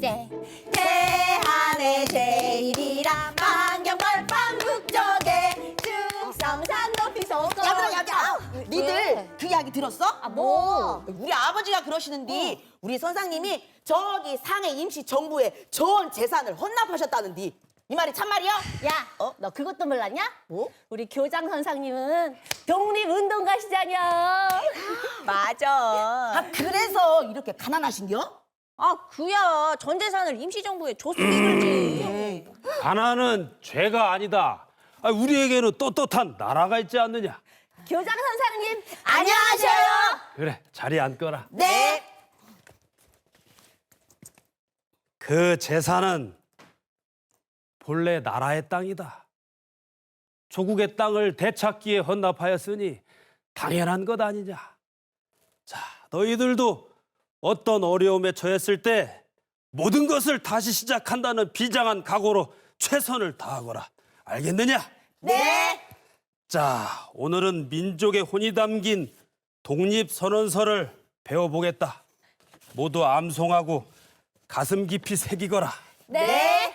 세 대한의 제일이라 만경벌판 북쪽에 충성산 높이 솟고. 야, 니들 그 이야기 들었어? 뭐? 우리 아버지가 그러시는디 우리 선생님이 저기 상해 임시정부에 전 재산을 헌납하셨다는디 이 말이 참말이야? 야, 너 그것도 몰랐냐? 뭐? 우리 교장 선생님은 독립운동가시잖여. 맞아. 그래서 이렇게 가난하신겨? 그야 전 재산을 임시정부에 줬으니 그러지. 가난은 죄가 아니다. 우리에게는 떳떳한 나라가 있지 않느냐. 교장 선생님 안녕하세요. 그래, 자리에 앉거라. 네. 그 재산은 본래 나라의 땅이다. 조국의 땅을 되찾기에 헌납하였으니 당연한 것 아니냐. 자, 너희들도 어떤 어려움에 처했을 때 모든 것을 다시 시작한다는 비장한 각오로 최선을 다하거라. 알겠느냐? 네. 자, 오늘은 민족의 혼이 담긴 독립선언서를 배워보겠다. 모두 암송하고 가슴 깊이 새기거라. 네.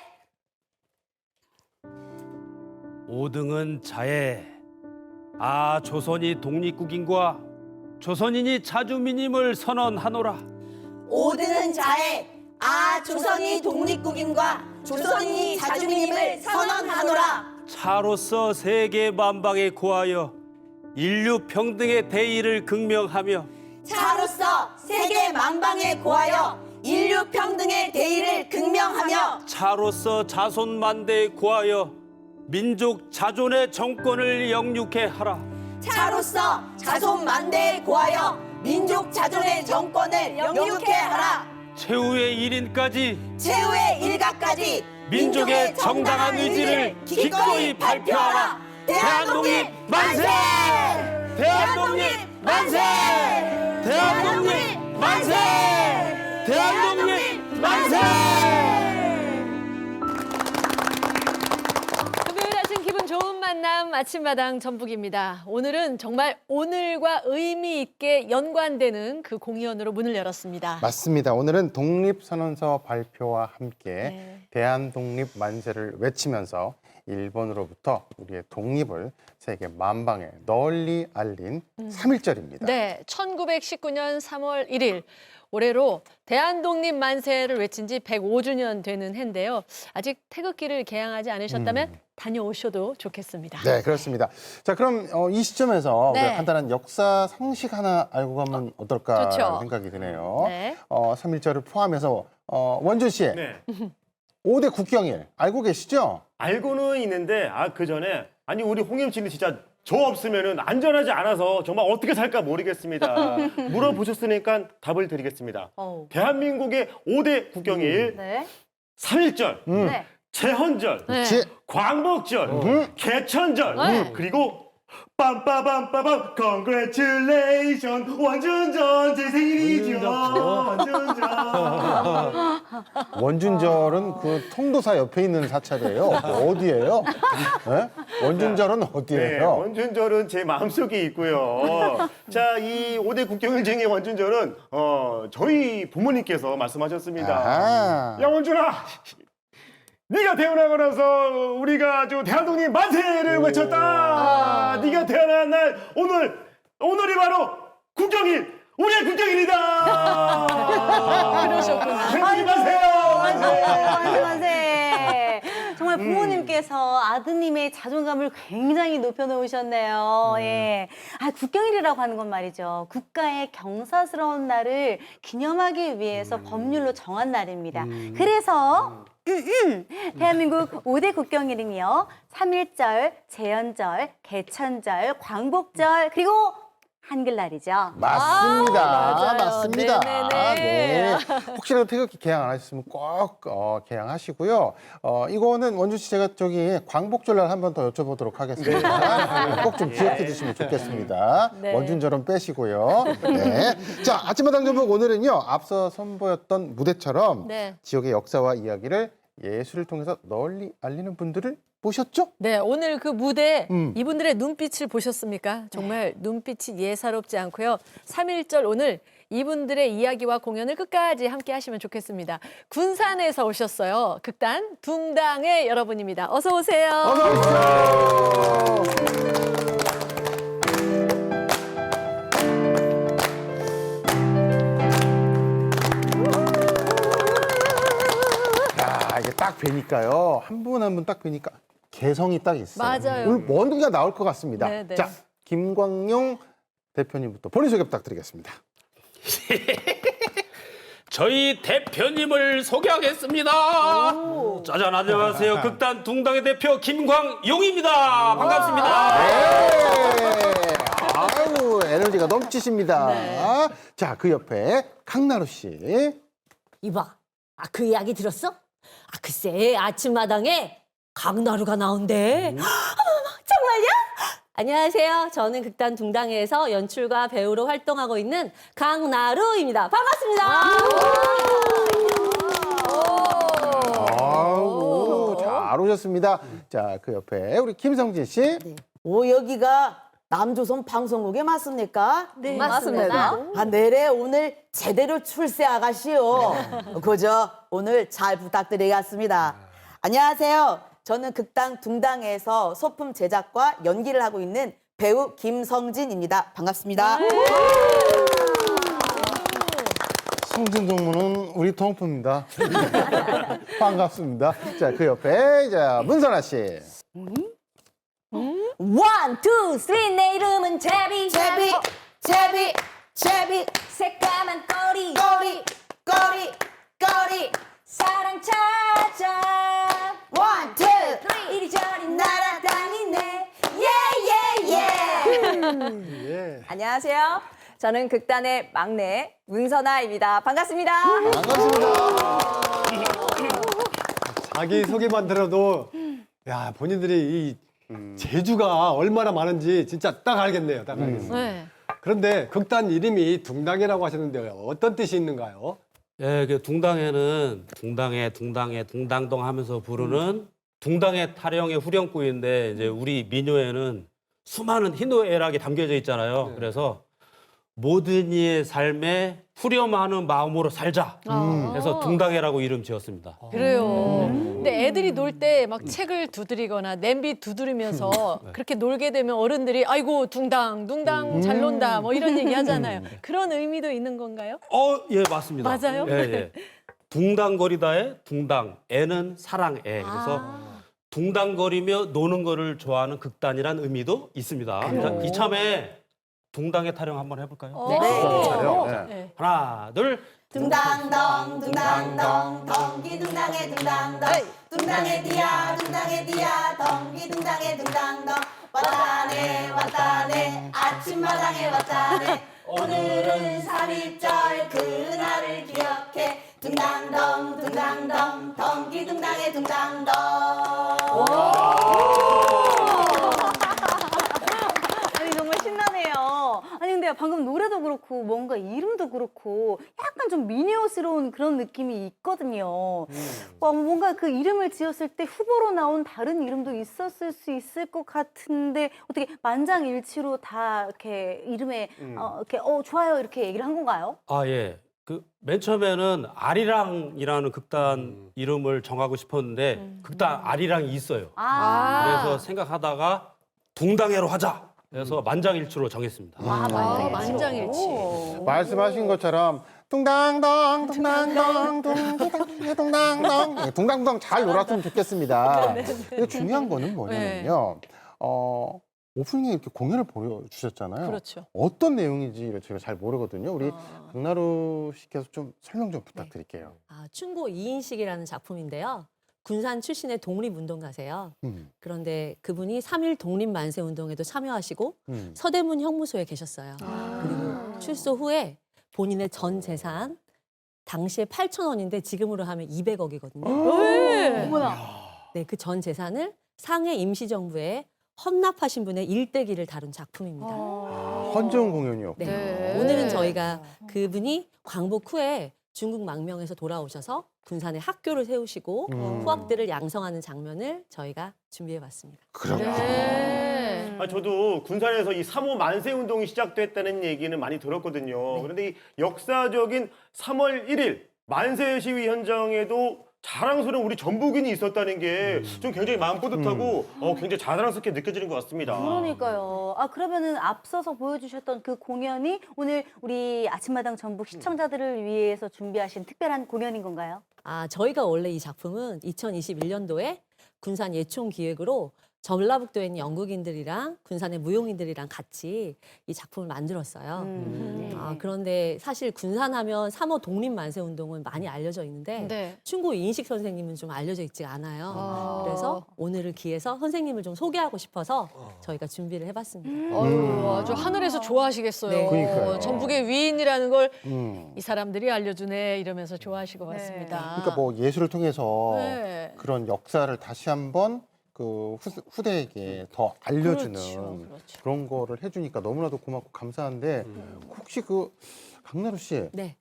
5등은 자에 조선이 독립국인과 조선인이 자주민임을 선언하노라. 5등은 자에 조선이 독립국인과 조선인이 자주민임을 선언하노라. 차로서 세계 만방에 고하여 인류 평등의 대의를 극명하며 차로서 세계 만방에 고하여 인류 평등의 대의를 극명하며 차로서 자손 만대에 고하여 민족 자존의 정권을 영육해 하라. 차로서 자손 만대에 고하여 민족 자존의 정권을 영육해 하라. 최후의 1인까지 최후의 일가까지 민족의 정당한 의지를 기꺼이 발표하라. 대한독립 만세! 대한독립 만세! 대한독립 만세! 대한독립 만세! 금요일 아침 기분 좋은 만남 아침마당 전북입니다. 오늘은 정말 오늘과 의미 있게 연관되는 그 공연으로 문을 열었습니다. 맞습니다. 오늘은 독립선언서 발표와 함께 네. 대한독립 만세를 외치면서 일본으로부터 우리의 독립을 세계 만방에 널리 알린 3.1절입니다. 네, 1919년 3월 1일 올해로 대한독립 만세를 외친 지 105주년 되는 해인데요. 아직 태극기를 개양하지 않으셨다면 다녀오셔도 좋겠습니다. 네, 그렇습니다. 자, 그럼 이 시점에서 네. 우리가 간단한 역사 상식 하나 알고 가면 어떨까 좋죠. 생각이 드네요. 네. 3.1절을 포함해서 원준 씨, 네. 5대 국경일 알고 계시죠? 알고는 있는데 그 전에 우리 홍임씨는 진짜 저 없으면은 안전하지 않아서 정말 어떻게 살까 모르겠습니다. 물어보셨으니까 답을 드리겠습니다. 대한민국의 5대 국경일 네. 3.1절, 네. 제헌절, 네. 광복절, 개천절, 네. 그리고 빰빠밤빠밤 Congratulation 원준전 제 생일이죠. 원준전. 원준절은 그 통도사 옆에 있는 사찰이에요. 어디예요? 네? 원준절은 네, 어디예요? 원준절은 제 마음속에 있고요. 자, 이 5대 국경일 중에 원준절은 저희 부모님께서 말씀하셨습니다. 아하. 야, 원준아! 네가 태어나고 나서 우리가 아주 대한독립 만세를 외쳤다. 네가 태어난 날 오늘이 바로 국경일, 우리의 국경일이다. 그러셨구나. 대한독립 만세요. 만세! 정말 부모님께서 아드님의 자존감을 굉장히 높여놓으셨네요. 예. 국경일이라고 하는 건 말이죠. 국가의 경사스러운 날을 기념하기 위해서 법률로 정한 날입니다. 그래서 대한민국 5대 국경일이며 3.1절, 제헌절, 개천절, 광복절, 그리고 한글날이죠. 맞습니다. 맞아요. 맞습니다. 네네네. 네. 혹시라도 태극기 개양 안 하셨으면 꼭 개양하시고요. 이거는 원준 씨 제가 광복절날 한 번 더 여쭤보도록 하겠습니다. 꼭 좀 기억해 주시면 좋겠습니다. 네. 원준절은 빼시고요. 네. 자, 아침마당 전북 오늘은요. 앞서 선보였던 무대처럼 네. 지역의 역사와 이야기를 예술을 통해서 널리 알리는 분들을 모셨죠? 네, 오늘 그 무대 음. 이분들의 눈빛을 보셨습니까? 정말 눈빛이 예사롭지 않고요. 3.1절 오늘 이분들의 이야기와 공연을 끝까지 함께 하시면 좋겠습니다. 군산에서 오셨어요. 극단 둥당의 여러분입니다. 어서 오세요. 어서 오십시오. 야, 이게 딱 뵈니까요. 한 분 한 분 딱 뵈니까 개성이 딱 있어요. 맞아요. 오늘 뭔가 나올 것 같습니다. 네, 네. 자, 김광용 대표님부터 본인 소개 부탁드리겠습니다. 저희 대표님을 소개하겠습니다. 짜잔, 안녕하세요. 극단 둥당의 대표 김광용입니다. 반갑습니다. 네. 아유, 에너지가 넘치십니다. 자, 그 옆에 강나루 씨. 이봐, 그 이야기 들었어? 글쎄 아침마당에 강나루가 나온대. 어머머, 정말요? 안녕하세요. 저는 극단 둥당에서 연출과 배우로 활동하고 있는 강나루입니다. 반갑습니다. 아우, 잘 오셨습니다. 자, 그 옆에 우리 김성진 씨. 여기가 남조선 방송국에 맞습니까? 네, 맞습니다. 내래 오늘 제대로 출세 아가씨요. 그저 오늘 잘 부탁드리겠습니다. 안녕하세요. 저는 극단 둥당에서 소품 제작과 연기를 하고 있는 배우 김성진입니다. 반갑습니다. 성진 동무는 우리 동포입니다. 반갑습니다. 자, 그 옆에 자 문선아 씨. 원, 투, 쓰리. 내 이름은 제비. 제비, 제비, 제비, 새까만 꼬리. 꼬리, 꼬리, 꼬리. 사랑 찾아. 원, 투, 이리저리 날아다니네. 예. 안녕하세요. 저는 극단의 막내 문선아입니다. 반갑습니다. 반갑습니다. 자기 소개만 들어도 야 본인들이 이 재주가 얼마나 많은지 진짜 딱 알겠네요. 딱 알겠어요. 네. 그런데 극단 이름이 둥당이라고 하셨는데 어떤 뜻이 있는가요? 예, 그 둥당에는 둥당에 둥당동 하면서 부르는 둥당의 타령의 후렴구인데 이제 우리 민요에는 수많은 희노애락이 담겨져 있잖아요. 그래서 모든 이의 삶에 후렴하는 마음으로 살자. 그래서 둥당해라고 이름 지었습니다. 그래요. 근데 애들이 놀 때 막 책을 두드리거나 냄비 두드리면서 그렇게 놀게 되면 어른들이 아이고 둥당 잘 논다 뭐 이런 얘기 하잖아요. 그런 의미도 있는 건가요? 예, 맞습니다. 맞아요? 예, 예. 둥당거리다의 둥당, 애는 사랑애. 그래서 둥당거리며 노는 거를 좋아하는 극단이란 의미도 있습니다. 자, 이참에 둥당의 타령 한번 해볼까요? 네. 네. 하나, 둘. 둥당덩, 둥당덩, 덩기 둥당에 둥당덩. 둥당에 디야, 덩기 둥당에 둥당덩. 왔다네, 왔다네, 아침마당에 왔다네. 오늘은 3.1절 그날을 기억해. 둥당덩, 덩기 둥당에 둥당덩. 아니 정말 신나네요. 아니 근데 방금 노래도 그렇고 뭔가 이름도 그렇고 약간 좀 미니어스러운 그런 느낌이 있거든요. 뭔가 그 이름을 지었을 때 후보로 나온 다른 이름도 있었을 수 있을 것 같은데 어떻게 만장일치로 다 이렇게 이름에 이렇게 좋아요 이렇게 얘기를 한 건가요? 아, 예. 그 맨 처음에는 아리랑이라는 극단 이름을 정하고 싶었는데 극단 아리랑이 있어요. 그래서 생각하다가 둥당해로 하자. 그래서 만장일치로 정했습니다. 만장일치. 말씀하신 것처럼 둥당덩, 둥당덩, 예, 둥당덩 잘 놀았으면 좋겠습니다. 근데 중요한 거는 뭐냐면요. 오프닝에 이렇게 공연을 보여주셨잖아요. 그렇죠. 어떤 내용인지 제가 잘 모르거든요. 우리 강나루 씨께서 좀 설명 좀 부탁드릴게요. 충고 이인식이라는 작품인데요. 군산 출신의 독립운동가세요. 그런데 그분이 3.1 독립만세운동에도 참여하시고 서대문 형무소에 계셨어요. 그리고 출소 후에 본인의 전 재산 당시에 8,000원인데 지금으로 하면 200억이거든요. 어머나. 네, 그 전 재산을 상해 임시정부에 헌납하신 분의 일대기를 다룬 작품입니다. 헌정 공연이었고. 네. 네. 오늘은 저희가 그분이 광복 후에 중국 망명에서 돌아오셔서 군산에 학교를 세우시고 후학들을 양성하는 장면을 저희가 준비해봤습니다. 그렇군요. 네. 저도 군산에서 이 3호 만세 운동이 시작됐다는 얘기는 많이 들었거든요. 그런데 이 역사적인 3월 1일 만세 시위 현장에도 자랑스러운 우리 전북인이 있었다는 게 좀 굉장히 마음 뿌듯하고 굉장히 자랑스럽게 느껴지는 것 같습니다. 그러니까요. 아, 그러면은 앞서서 보여주셨던 그 공연이 오늘 우리 아침마당 전북 시청자들을 위해서 준비하신 특별한 공연인 건가요? 아, 저희가 원래 이 작품은 2021년도에 군산 예총 기획으로 전라북도에 있는 영국인들이랑 군산의 무용인들이랑 같이 이 작품을 만들었어요. 아, 그런데 사실 군산하면 3.5 독립만세운동은 많이 알려져 있는데 네. 충고 이인식 선생님은 좀 알려져 있지 않아요. 그래서 오늘을 기해서 선생님을 좀 소개하고 싶어서 저희가 준비를 해봤습니다. 어휴, 아주 하늘에서 좋아하시겠어요. 네. 그러니까요. 전북의 위인이라는 걸 이 음. 사람들이 알려주네 이러면서 좋아하실 것 같습니다. 그러니까 뭐 예술을 통해서 네. 그런 역사를 다시 한번 그 후대에게 더 알려주는 그렇죠. 그런 거를 해주니까 너무나도 고맙고 감사한데 혹시 그 강나루 씨, 네.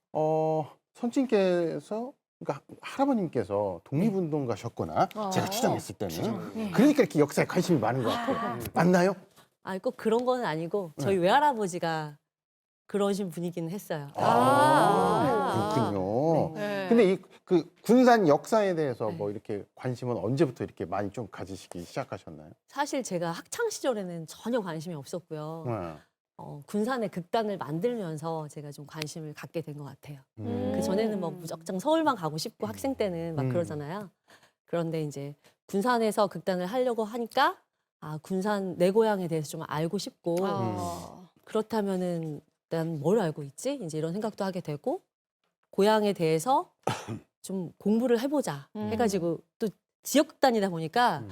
선친께서 그러니까 할아버님께서 독립운동 가셨거나 제가 추정했을 때는 그러니까 이렇게 역사에 관심이 많은 것 같아요. 맞나요? 아, 꼭 그런 건 아니고 저희 외할아버지가 그러신 분이기는 했어요. 그렇군요. 네. 근데 이 그 군산 역사에 대해서 뭐 이렇게 관심은 언제부터 이렇게 많이 좀 가지시기 시작하셨나요? 사실 제가 학창 시절에는 전혀 관심이 없었고요. 네. 군산의 극단을 만들면서 제가 좀 관심을 갖게 된 것 같아요. 음. 그 전에는 뭐 무작정 서울만 가고 싶고 학생 때는 막 음. 그러잖아요. 그런데 이제 군산에서 극단을 하려고 하니까 아, 군산 내 고향에 대해서 좀 알고 싶고 그렇다면은 난 뭘 알고 있지? 이제 이런 생각도 하게 되고 고향에 대해서 좀 공부를 해보자 해가지고 또 지역극단이다 보니까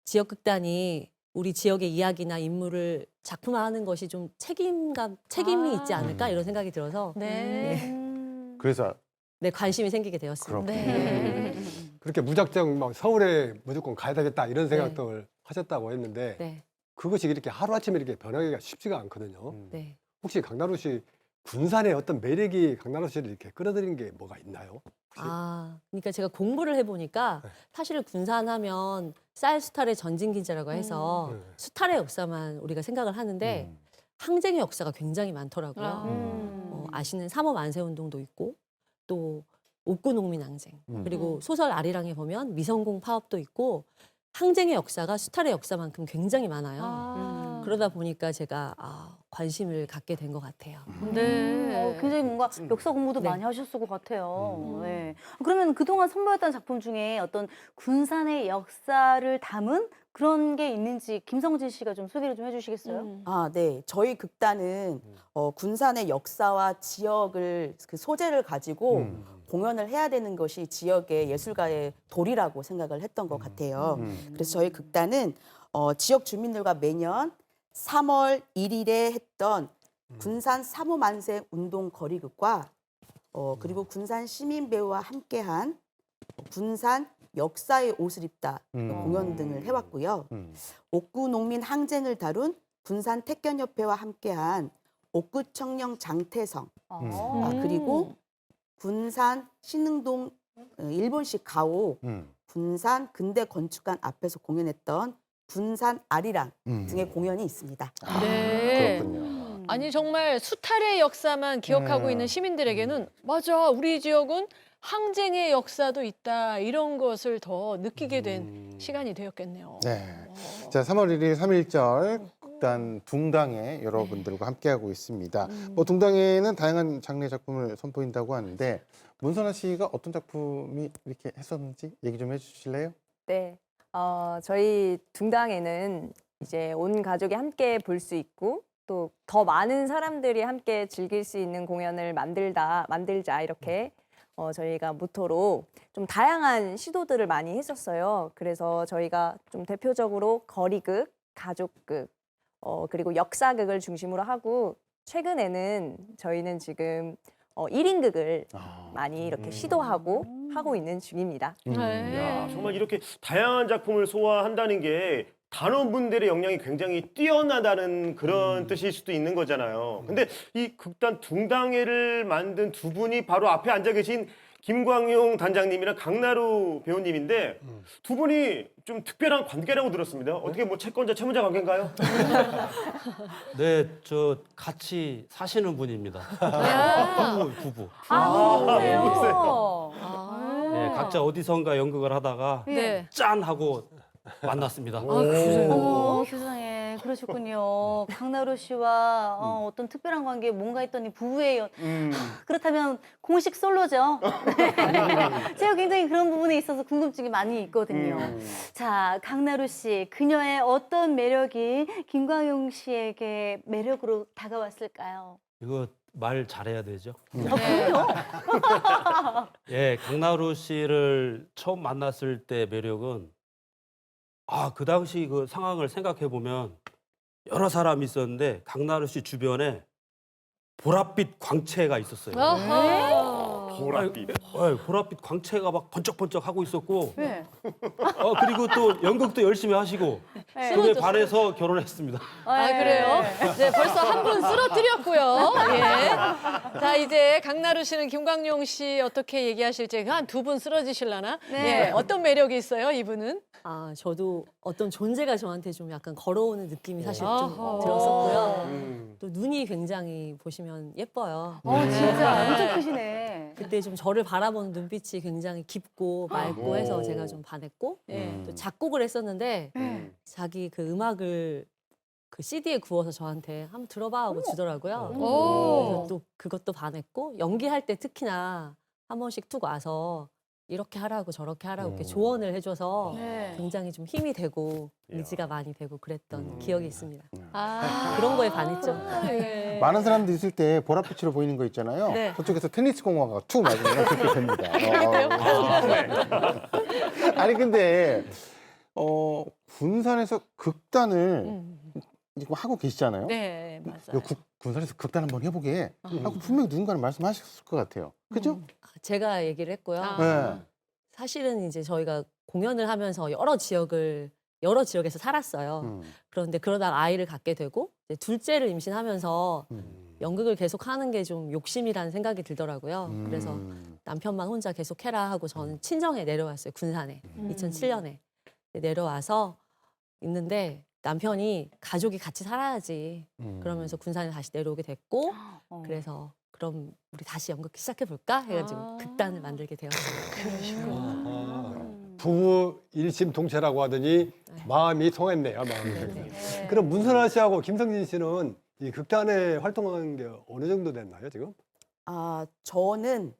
지역극단이 우리 지역의 이야기나 인물을 작품화하는 것이 좀 책임이 있지 않을까 이런 생각이 들어서 네. 그래서 네, 관심이 생기게 되었습니다. 네. 그렇게 무작정 막 서울에 무조건 가야 되겠다 이런 생각들 하셨다고 했는데 네, 그것이 이렇게 하루아침에 이렇게 변하기가 쉽지가 않거든요. 네. 혹시 강나루 씨 군산의 어떤 매력이 강나루 씨를 이렇게 끌어들인 게 뭐가 있나요? 혹시? 아, 그러니까 제가 공부를 해보니까 사실 군산하면 쌀 수탈의 전진기제라고 해서 수탈의 역사만 우리가 생각을 하는데 항쟁의 역사가 굉장히 많더라고요. 아시는 3.5 만세운동도 있고 또 옥구농민항쟁 그리고 소설 아리랑에 보면 미성공 파업도 있고 항쟁의 역사가 수탈의 역사만큼 굉장히 많아요. 그러다 보니까 제가 관심을 갖게 된 것 같아요. 네. 굉장히 뭔가 역사 공부도 네. 많이 하셨을 것 같아요. 네. 그러면 그동안 선보였던 작품 중에 어떤 군산의 역사를 담은 그런 게 있는지 김성진 씨가 좀 소개를 좀 해주시겠어요? 아, 네. 저희 극단은 군산의 역사와 지역을 그 소재를 가지고 공연을 해야 되는 것이 지역의 예술가의 도리라고 생각을 했던 것 같아요. 그래서 저희 극단은 지역 주민들과 매년 3월 1일에 했던 군산 3.5 만세 운동 거리극과 그리고 군산 시민 배우와 함께한 군산 역사의 옷을 입다 공연 등을 해왔고요. 옥구 농민 항쟁을 다룬 군산 택견협회와 함께한 옥구 청령 장태성 그리고 군산 신흥동 일본식 가오 군산 근대 건축관 앞에서 공연했던 군산 아리랑 등의 공연이 있습니다. 네. 그렇군요. 아니 정말 수탈의 역사만 기억하고 있는 시민들에게는 맞아 우리 지역은 항쟁의 역사도 있다 이런 것을 더 느끼게 된 시간이 되었겠네요. 네. 자, 3월 1일 3.1절 극단 둥당에 여러분들과 함께하고 있습니다. 뭐 둥당에는 다양한 장르의 작품을 선보인다고 하는데 문선아 씨가 어떤 작품이 이렇게 했었는지 얘기 좀 해주실래요? 네. 저희 둥당에는 이제 온 가족이 함께 볼 수 있고 또 더 많은 사람들이 함께 즐길 수 있는 공연을 만들자 이렇게 저희가 모토로 좀 다양한 시도들을 많이 했었어요. 그래서 저희가 좀 대표적으로 거리극, 가족극, 그리고 역사극을 중심으로 하고 최근에는 저희는 지금 1인극을 많이 이렇게 시도하고 하고 있는 중입니다. 네. 야, 정말 이렇게 다양한 작품을 소화한다는 게 단원분들의 역량이 굉장히 뛰어나다는 그런 뜻일 수도 있는 거잖아요. 근데 이 극단 둥당회를 만든 두 분이 바로 앞에 앉아 계신 김광용 단장님이랑 강나루 배우님인데 두 분이 좀 특별한 관계라고 들었습니다. 어떻게 뭐 채권자 채무자 관계인가요? 네, 저 같이 사시는 분입니다. 부부. 그래요? 네, 각자 어디선가 연극을 하다가 네. 짠 하고 만났습니다. 세상에 그러셨군요. 강나루 씨와 어떤 특별한 관계 뭔가 했더니 부부예요. 그렇다면 공식 솔로죠. 네. 제가 굉장히 그런 부분에 있어서 궁금증이 많이 있거든요. 자, 강나루 씨, 그녀의 어떤 매력이 김광용 씨에게 매력으로 다가왔을까요? 이거 말 잘해야 되죠? 그럼요. 예, 강나루 씨를 처음 만났을 때 매력은 그 당시 그 상황을 생각해 보면 여러 사람이 있었는데 강나루 씨 주변에 보랏빛 광채가 있었어요. 보랏빛. 보랏빛 광채가 막 번쩍번쩍 하고 있었고, 네. 그리고 또 연극도 열심히 하시고, 그에 반해서 결혼했습니다. 그래요? 네, 벌써 한 분 쓰러뜨렸고요. 예. 자, 이제 강나루 씨는 김광용 씨 어떻게 얘기하실지 한 두 분 쓰러지실라나? 네. 예, 어떤 매력이 있어요, 이분은? 저도 어떤 존재가 저한테 좀 약간 걸어오는 느낌이 사실 좀 어허. 들었었고요. 또 눈이 굉장히 보시면 예뻐요. 진짜 엄청 크시네. 그때 좀 저를 바라보는 눈빛이 굉장히 깊고 맑고 해서 제가 좀 반했고 또 작곡을 했었는데 자기 그 음악을 그 CD에 구워서 저한테 한번 들어봐 하고 주더라고요. 그래서 또 그것도 반했고 연기할 때 특히나 한 번씩 툭 와서 이렇게 하라고 저렇게 하라고 이렇게 조언을 해줘서 네. 굉장히 좀 힘이 되고 의지가 많이 되고 그랬던 기억이 있습니다. 아, 그런 거에 반했죠. 예. 많은 사람들 있을 때 보랏빛으로 보이는 거 있잖아요. 네. 저쪽에서 테니스 공화가 툭 맞으면 그렇게 됩니다. 아니 근데 군산에서 극단을 지금 하고 계시잖아요. 네, 맞아요. 이거 군산에서 극단 한번 해보게 하고 분명히 누군가는 말씀하셨을 것 같아요. 그죠? 제가 얘기를 했고요. 네. 사실은 이제 저희가 공연을 하면서 여러 지역에서 살았어요. 그런데 그러다가 아이를 갖게 되고 이제 둘째를 임신하면서 연극을 계속 하는 게 좀 욕심이라는 생각이 들더라고요. 그래서 남편만 혼자 계속 해라 하고 저는 친정에 내려왔어요. 군산에 2007년에 내려와서 있는데 남편이 가족이 같이 살아야지 그러면서 군산에 다시 내려오게 됐고 그래서 그럼 우리 다시 연극 시작해 볼까 해가지고 극단을 만들게 되었어요. 부부 일심동체라고 하더니 마음이 통했네요. 마음이. 그럼 문선아 씨하고 김성진 씨는 이 극단에 활동한 게 어느 정도 됐나요 지금? 저는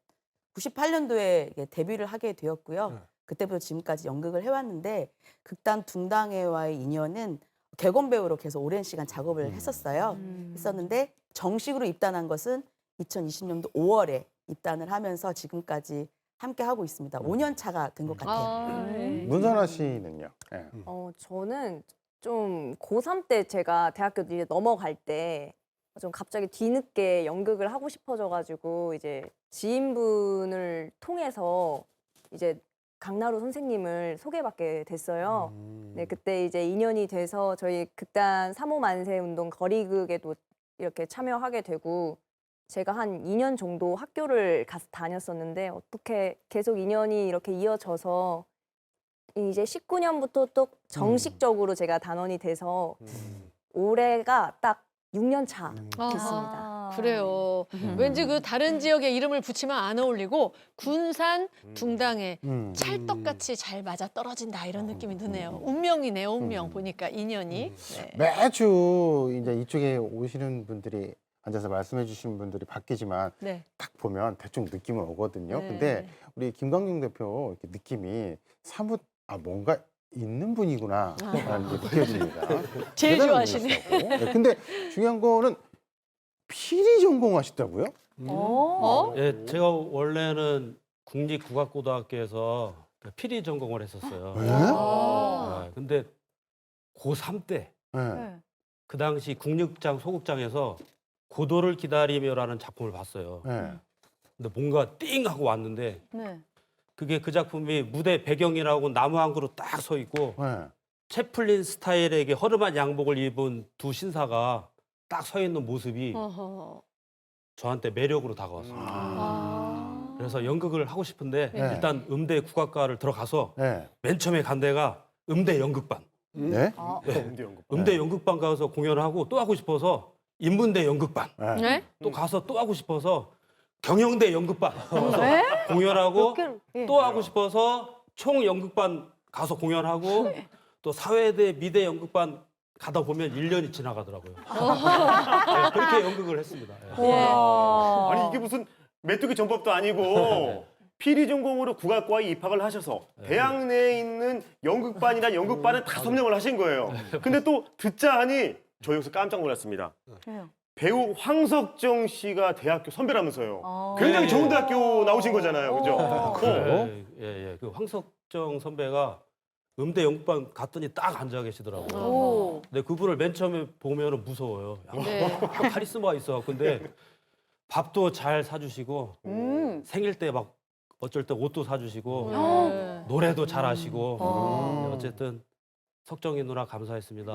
98년도에 데뷔를 하게 되었고요. 그때부터 지금까지 연극을 해왔는데 극단 둥당회와의 인연은 객원 배우로 계속 오랜 시간 작업을 했었어요. 했었는데 정식으로 입단한 것은 2020년도 5월에 입단을 하면서 지금까지 함께 하고 있습니다. 5년 차가 된 것 같아요. 문선아 씨는요? 네. 저는 좀 고3 때 제가 대학교 이제 넘어갈 때 좀 갑자기 뒤늦게 연극을 하고 싶어져가지고 이제 지인분을 통해서 이제 강나루 선생님을 소개받게 됐어요. 네, 그때 이제 인연이 돼서 저희 극단 3호 만세 운동 거리극에도 이렇게 참여하게 되고 제가 한 2년 정도 학교를 가서 다녔었는데 어떻게 계속 인연이 이렇게 이어져서 이제 19년부터 또 정식적으로 제가 단원이 돼서 올해가 딱 6년 차 됐습니다. 그래요. 왠지 그 다른 지역의 이름을 붙이면 안 어울리고 군산 둥당에 찰떡같이 잘 맞아 떨어진다 이런 느낌이 드네요. 운명이네요, 운명 보니까 인연이. 네. 매주 이제 이쪽에 오시는 분들이 앉아서 말씀해 주시는 분들이 바뀌지만 네. 딱 보면 대충 느낌은 오거든요. 네. 근데 우리 김광용 대표 이렇게 느낌이 사뭇 뭔가 있는 분이구나 라는 게 느껴집니다. 제일 대단한 좋아하시네. 분이시라고. 네, 근데 중요한 거는 피리 전공하셨다고요? 예, 제가 원래는 국립국악고등학교에서 피리 전공을 했었어요. 근데 고3 때 네. 그 당시 국립극장 소극장에서 고도를 기다리며라는 작품을 봤어요. 네. 근데 뭔가 띵 하고 왔는데 네. 그게 그 작품이 무대 배경이라고 나무 한 그루 딱 서 있고 네. 채플린 스타일의 허름한 양복을 입은 두 신사가 딱 서 있는 모습이 어허. 저한테 매력으로 다가왔습니다. 그래서 연극을 하고 싶은데 네. 일단 음대 국악과를 들어가서 네. 맨 처음에 간 데가 음대 연극반. 네. 음대 연극. 음대 연극반 가서 공연을 하고 또 하고 싶어서 인문대 연극반. 네. 네? 또 가서 또 하고 싶어서 경영대 연극반 가서 네? 공연하고 개를, 예. 또 하고 싶어서 총연극반 가서 공연하고 또 사회대 미대 연극반 가다 보면 1년이 지나가더라고요. 네, 그렇게 연극을 했습니다. 예. 아니 이게 무슨 메뚜기 전법도 아니고 피리 전공으로 국악과에 입학을 하셔서 대학 내에 있는 연극반이나 연극반을 다 점령을 하신 거예요. 근데 또 듣자 하니 저 여기서 깜짝 놀랐습니다. 왜요? 배우 황석정 씨가 대학교 선배라면서요. 어. 굉장히 예, 좋은 예. 대학교 나오신 거잖아요, 그죠? 예. 그 황석정 선배가 음대 연극반 갔더니 딱 앉아 계시더라고요. 오. 근데 그분을 맨 처음에 보면 무서워요. 야, 카리스마가 있어. 근데 밥도 잘 사주시고 생일 때 막 어쩔 때 옷도 사주시고 네. 노래도 잘하시고 어쨌든 석정이 누나 감사했습니다.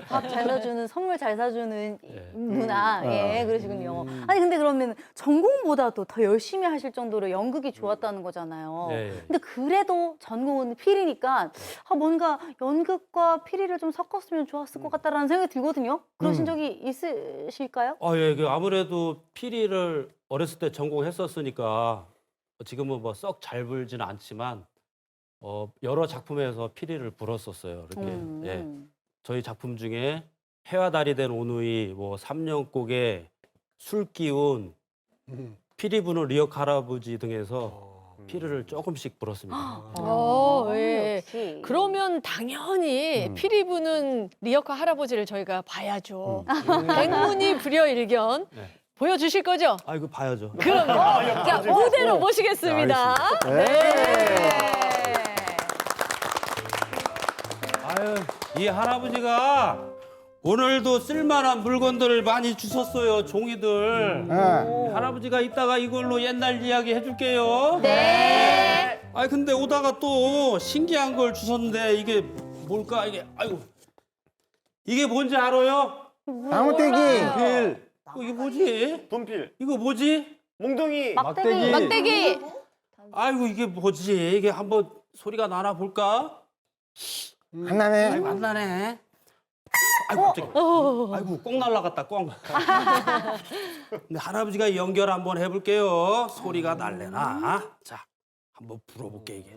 밥 잘 사주는, 선물 잘 사주는 예. 누나. 예, 그러시군요. 아니, 근데 그러면 전공보다도 더 열심히 하실 정도로 연극이 좋았다는 거잖아요. 예, 예. 근데 그래도 전공은 피리니까 뭔가 연극과 피리를 좀 섞었으면 좋았을 것 같다라는 생각이 들거든요. 그러신 적이 있으실까요? 예, 그 아무래도 피리를 어렸을 때 전공했었으니까 지금은 뭐 썩 잘 불지는 않지만 여러 작품에서 피리를 불었었어요. 이렇게 예. 저희 작품 중에 해와 달이 된 오누이, 뭐 삼년곡에 술기운, 피리 부는 리역 할아버지 등에서 피리를 조금씩 불었습니다. 예. 역시. 그러면 당연히 피리 부는 리어카 할아버지를 저희가 봐야죠. 백문이 불여일견 네. 보여주실 거죠? 아 이거 봐야죠. 그럼요. 자, 무대로 모시겠습니다. 아유, 이 할아버지가 오늘도 쓸만한 물건들을 많이 주셨어요. 종이들. 할아버지가 이따가 이걸로 옛날 이야기 해줄게요. 네. 아 근데 오다가 또 신기한 걸 주셨는데 이게 뭘까 이게 아이고 이게 뭔지 알아요? 나무떼기. 필. 이게 뭐지? 돈필, 이거 뭐지? 몽둥이, 막대기. 막대기. 아이고 이게 뭐지? 이게 한번 소리가 나나 볼까? 한나네. 아이고 안 나네. 아이고 갑자기. 아이고 꽁 날라갔다 꽁. 근데 할아버지가 연결 한번 해볼게요. 소리가 날래나. 자 한번 불어볼게 이게.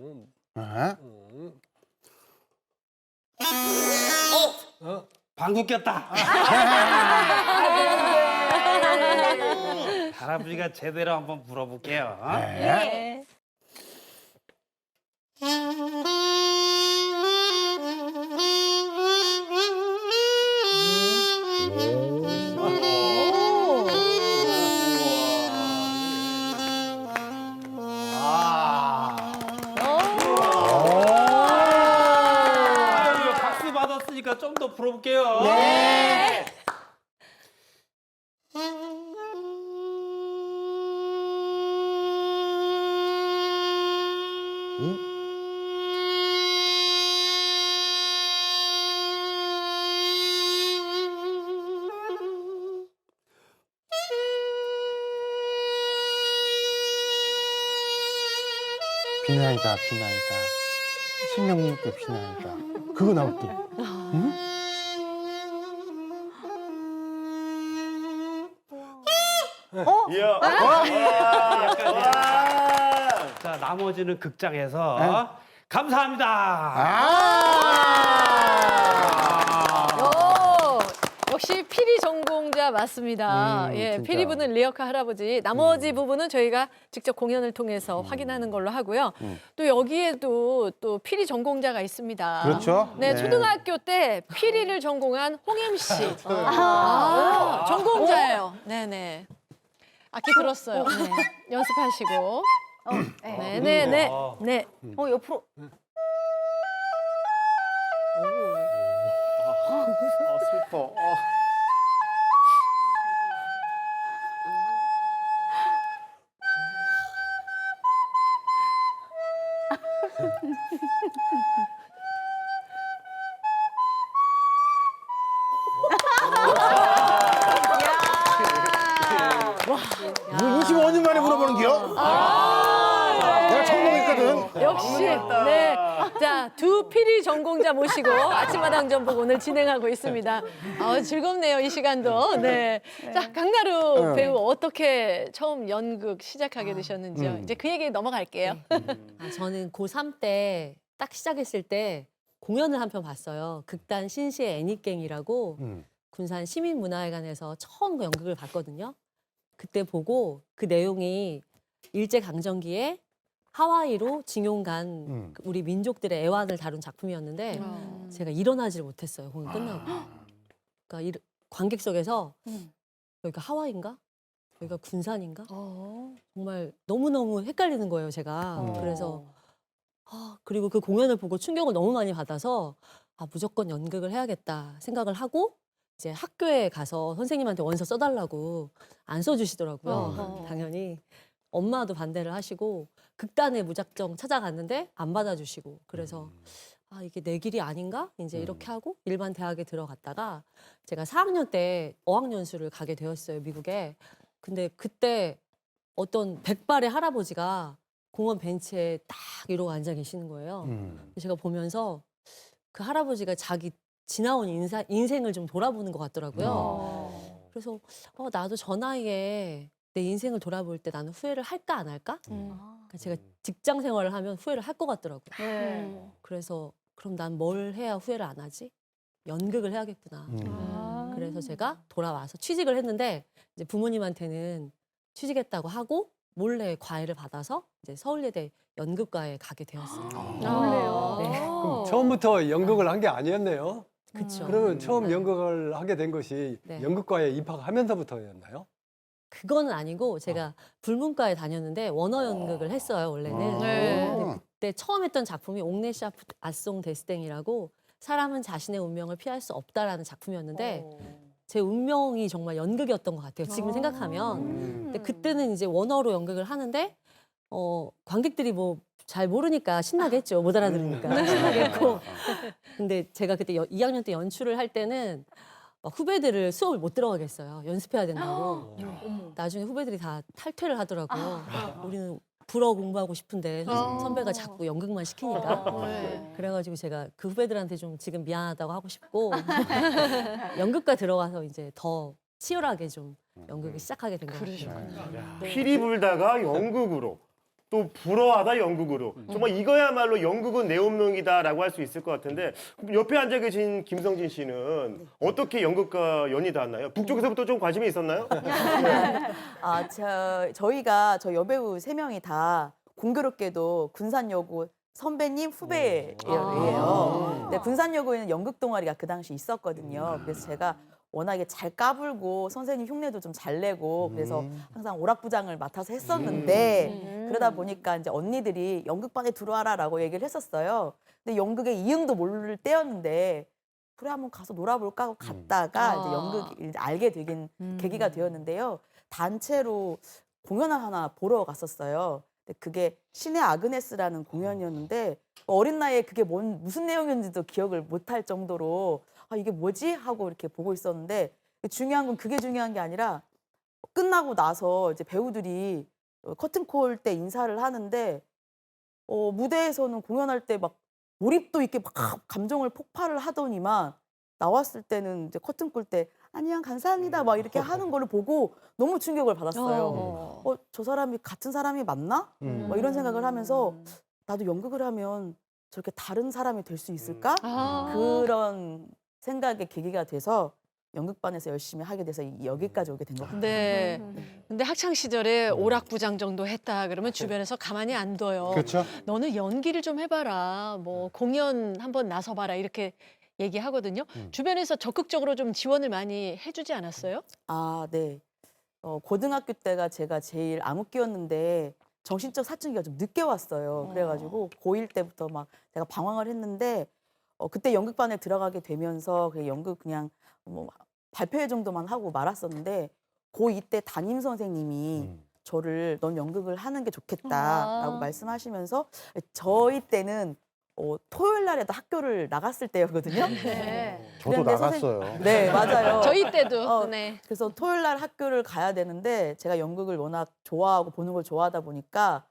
방귀 꼈다. 할아버지가 제대로 한번 불어볼게요. 네. 아유, 박수 받았으니까 좀 더 불어볼게요. 네. 비나이다, 비나이다. 신명님께 비나이다. 그거 나올게. 이야. 자 나머지는 극장에서 감사합니다. 오, 역시 피리 전공자 맞습니다. 예, 진짜. 피리 부는 리어카 할아버지. 나머지 부분은 저희가 직접 공연을 통해서 확인하는 걸로 하고요. 또 여기에도 또 피리 전공자가 있습니다. 그렇죠. 네, 네. 초등학교 때 피리를 전공한 홍임 씨. 전공자예요. 네네. 악기 들었어요. 네. 연습하시고. 네네네. 네. 옆으로. 슬퍼. 이거 25년 만에 자, 두 피리 전공자 모시고 아침마당 전북 오늘 진행하고 있습니다. 즐겁네요, 이 시간도. 네. 자, 강나루 배우 어떻게 처음 연극 시작하게 되셨는지요? 이제 그 얘기 넘어갈게요. 저는 고3 때 딱 시작했을 때 공연을 한 편 봤어요. 극단 신시의 애니깽이라고 군산 시민문화회관에서 처음 연극을 봤거든요. 그때 보고 그 내용이 일제강점기에 하와이로 징용 간 우리 민족들의 애환을 다룬 작품이었는데 제가 일어나질 못했어요. 공연 끝나고. 그러니까 관객석에서 여기가 하와이인가? 여기가 군산인가? 정말 너무너무 헷갈리는 거예요, 제가. 그래서 그리고 그 공연을 보고 충격을 너무 많이 받아서 무조건 연극을 해야겠다 생각을 하고 이제 학교에 가서 선생님한테 원서 써달라고 안 써주시더라고요. 당연히. 엄마도 반대를 하시고 극단에 무작정 찾아갔는데 안 받아주시고 그래서 이게 내 길이 아닌가? 이제 이렇게 하고 일반 대학에 들어갔다가 제가 4학년 때 어학연수를 가게 되었어요, 미국에. 근데 그때 어떤 백발의 할아버지가 공원 벤치에 딱 이러고 앉아 계시는 거예요. 제가 보면서 그 할아버지가 자기 지나온 인생을 좀 돌아보는 것 같더라고요. 그래서 나도 저 나이에 내 인생을 돌아볼 때 나는 후회를 할까 안 할까? 그러니까 제가 직장 생활을 하면 후회를 할 것 같더라고요. 그래서 그럼 난 뭘 해야 후회를 안 하지? 연극을 해야겠구나. 그래서 제가 돌아와서 취직을 했는데 이제 부모님한테는 취직했다고 하고 몰래 과외를 받아서 이제 서울예대 연극과에 가게 되었어요. 몰래요. 네. 그럼 처음부터 연극을 한 게 아니었네요. 그렇죠. 그러면 처음 연극을 하게 된 것이 네. 연극과에 입학하면서부터였나요? 그거는 아니고 제가 불문과에 다녔는데 원어 연극을 했어요, 원래는. 근데 그때 처음 했던 작품이 옥내샤프 아송 데스땡이라고 사람은 자신의 운명을 피할 수 없다라는 작품이었는데 제 운명이 정말 연극이었던 것 같아요. 지금 생각하면. 근데 그때는 이제 원어로 연극을 하는데 관객들이 뭐 잘 모르니까 신나겠죠. 못 알아들으니까 신나겠고. 근데 제가 그때 2학년 때 연출을 할 때는 막 후배들을 수업을 못 들어가겠어요. 연습해야 된다고. 나중에 후배들이 다 탈퇴를 하더라고요. 우리는 불어 공부하고 싶은데 선배가 자꾸 연극만 시키니까. 그래가지고 제가 그 후배들한테 좀 지금 미안하다고 하고 싶고 연극과 들어가서 이제 더 치열하게 좀 연극을 시작하게 된 것 같아요. 피리 불다가 연극으로 또 불어하다 연극으로 정말 이거야말로 연극은 내 운명이다라고 할 수 있을 것 같은데 옆에 앉아 계신 김성진 씨는 어떻게 연극과 연이 닿았나요? 북쪽에서부터 좀 관심이 있었나요? 저희가 저 여배우 3명이 다 공교롭게도 군산여고 선배님 후배예요. 근데 군산여고에는 연극 동아리가 그 당시 있었거든요. 그래서 제가 워낙에 잘 까불고 선생님 흉내도 좀 잘 내고 그래서 항상 오락부장을 맡아서 했었는데 그러다 보니까 이제 언니들이 연극반에 들어와라라고 얘기를 했었어요. 근데 연극에 이응도 모를 때였는데 그래 한번 가서 놀아볼까 하고 갔다가 이제 연극을 알게 되긴 계기가 되었는데요. 단체로 공연을 하나 보러 갔었어요. 근데 그게 신의 아그네스라는 공연이었는데 어린 나이에 그게 무슨 내용이었는지도 기억을 못할 정도로 이게 뭐지? 하고 이렇게 보고 있었는데 중요한 건 그게 중요한 게 아니라 끝나고 나서 이제 배우들이 커튼콜 때 인사를 하는데 무대에서는 공연할 때 막 몰입도 있게 막 감정을 폭발을 하더니만 나왔을 때는 이제 커튼콜 때 안녕 감사합니다 막 이렇게 하는 거를 보고 너무 충격을 받았어요. 저 사람이 같은 사람이 맞나? 막 이런 생각을 하면서 나도 연극을 하면 저렇게 다른 사람이 될 수 있을까? 그런 생각의 계기가 돼서 연극반에서 열심히 하게 돼서 여기까지 오게 된 것 같아요. 네. 근데 학창 시절에 오락부장 정도 했다 그러면 주변에서 가만히 안 둬요. 그렇죠. 너는 연기를 좀 해봐라. 뭐 공연 한번 나서봐라 이렇게 얘기하거든요. 주변에서 적극적으로 좀 지원을 많이 해주지 않았어요? 네. 고등학교 때가 제가 제일 암흑기였는데 정신적 사춘기가 좀 늦게 왔어요. 그래가지고 고1 때부터 막 제가 방황을 했는데 그때 연극반에 들어가게 되면서 그 연극 그냥 뭐 발표회 정도만 하고 말았었는데 고2 때 담임 선생님이 저를 넌 연극을 하는 게 좋겠다라고 말씀하시면서 저희 때는 토요일 날에도 학교를 나갔을 때였거든요. 저도 그런데 나갔어요. 네, 맞아요. 저희 때도. 네. 그래서 토요일 날 학교를 가야 되는데 제가 연극을 워낙 좋아하고 보는 걸 좋아하다 보니까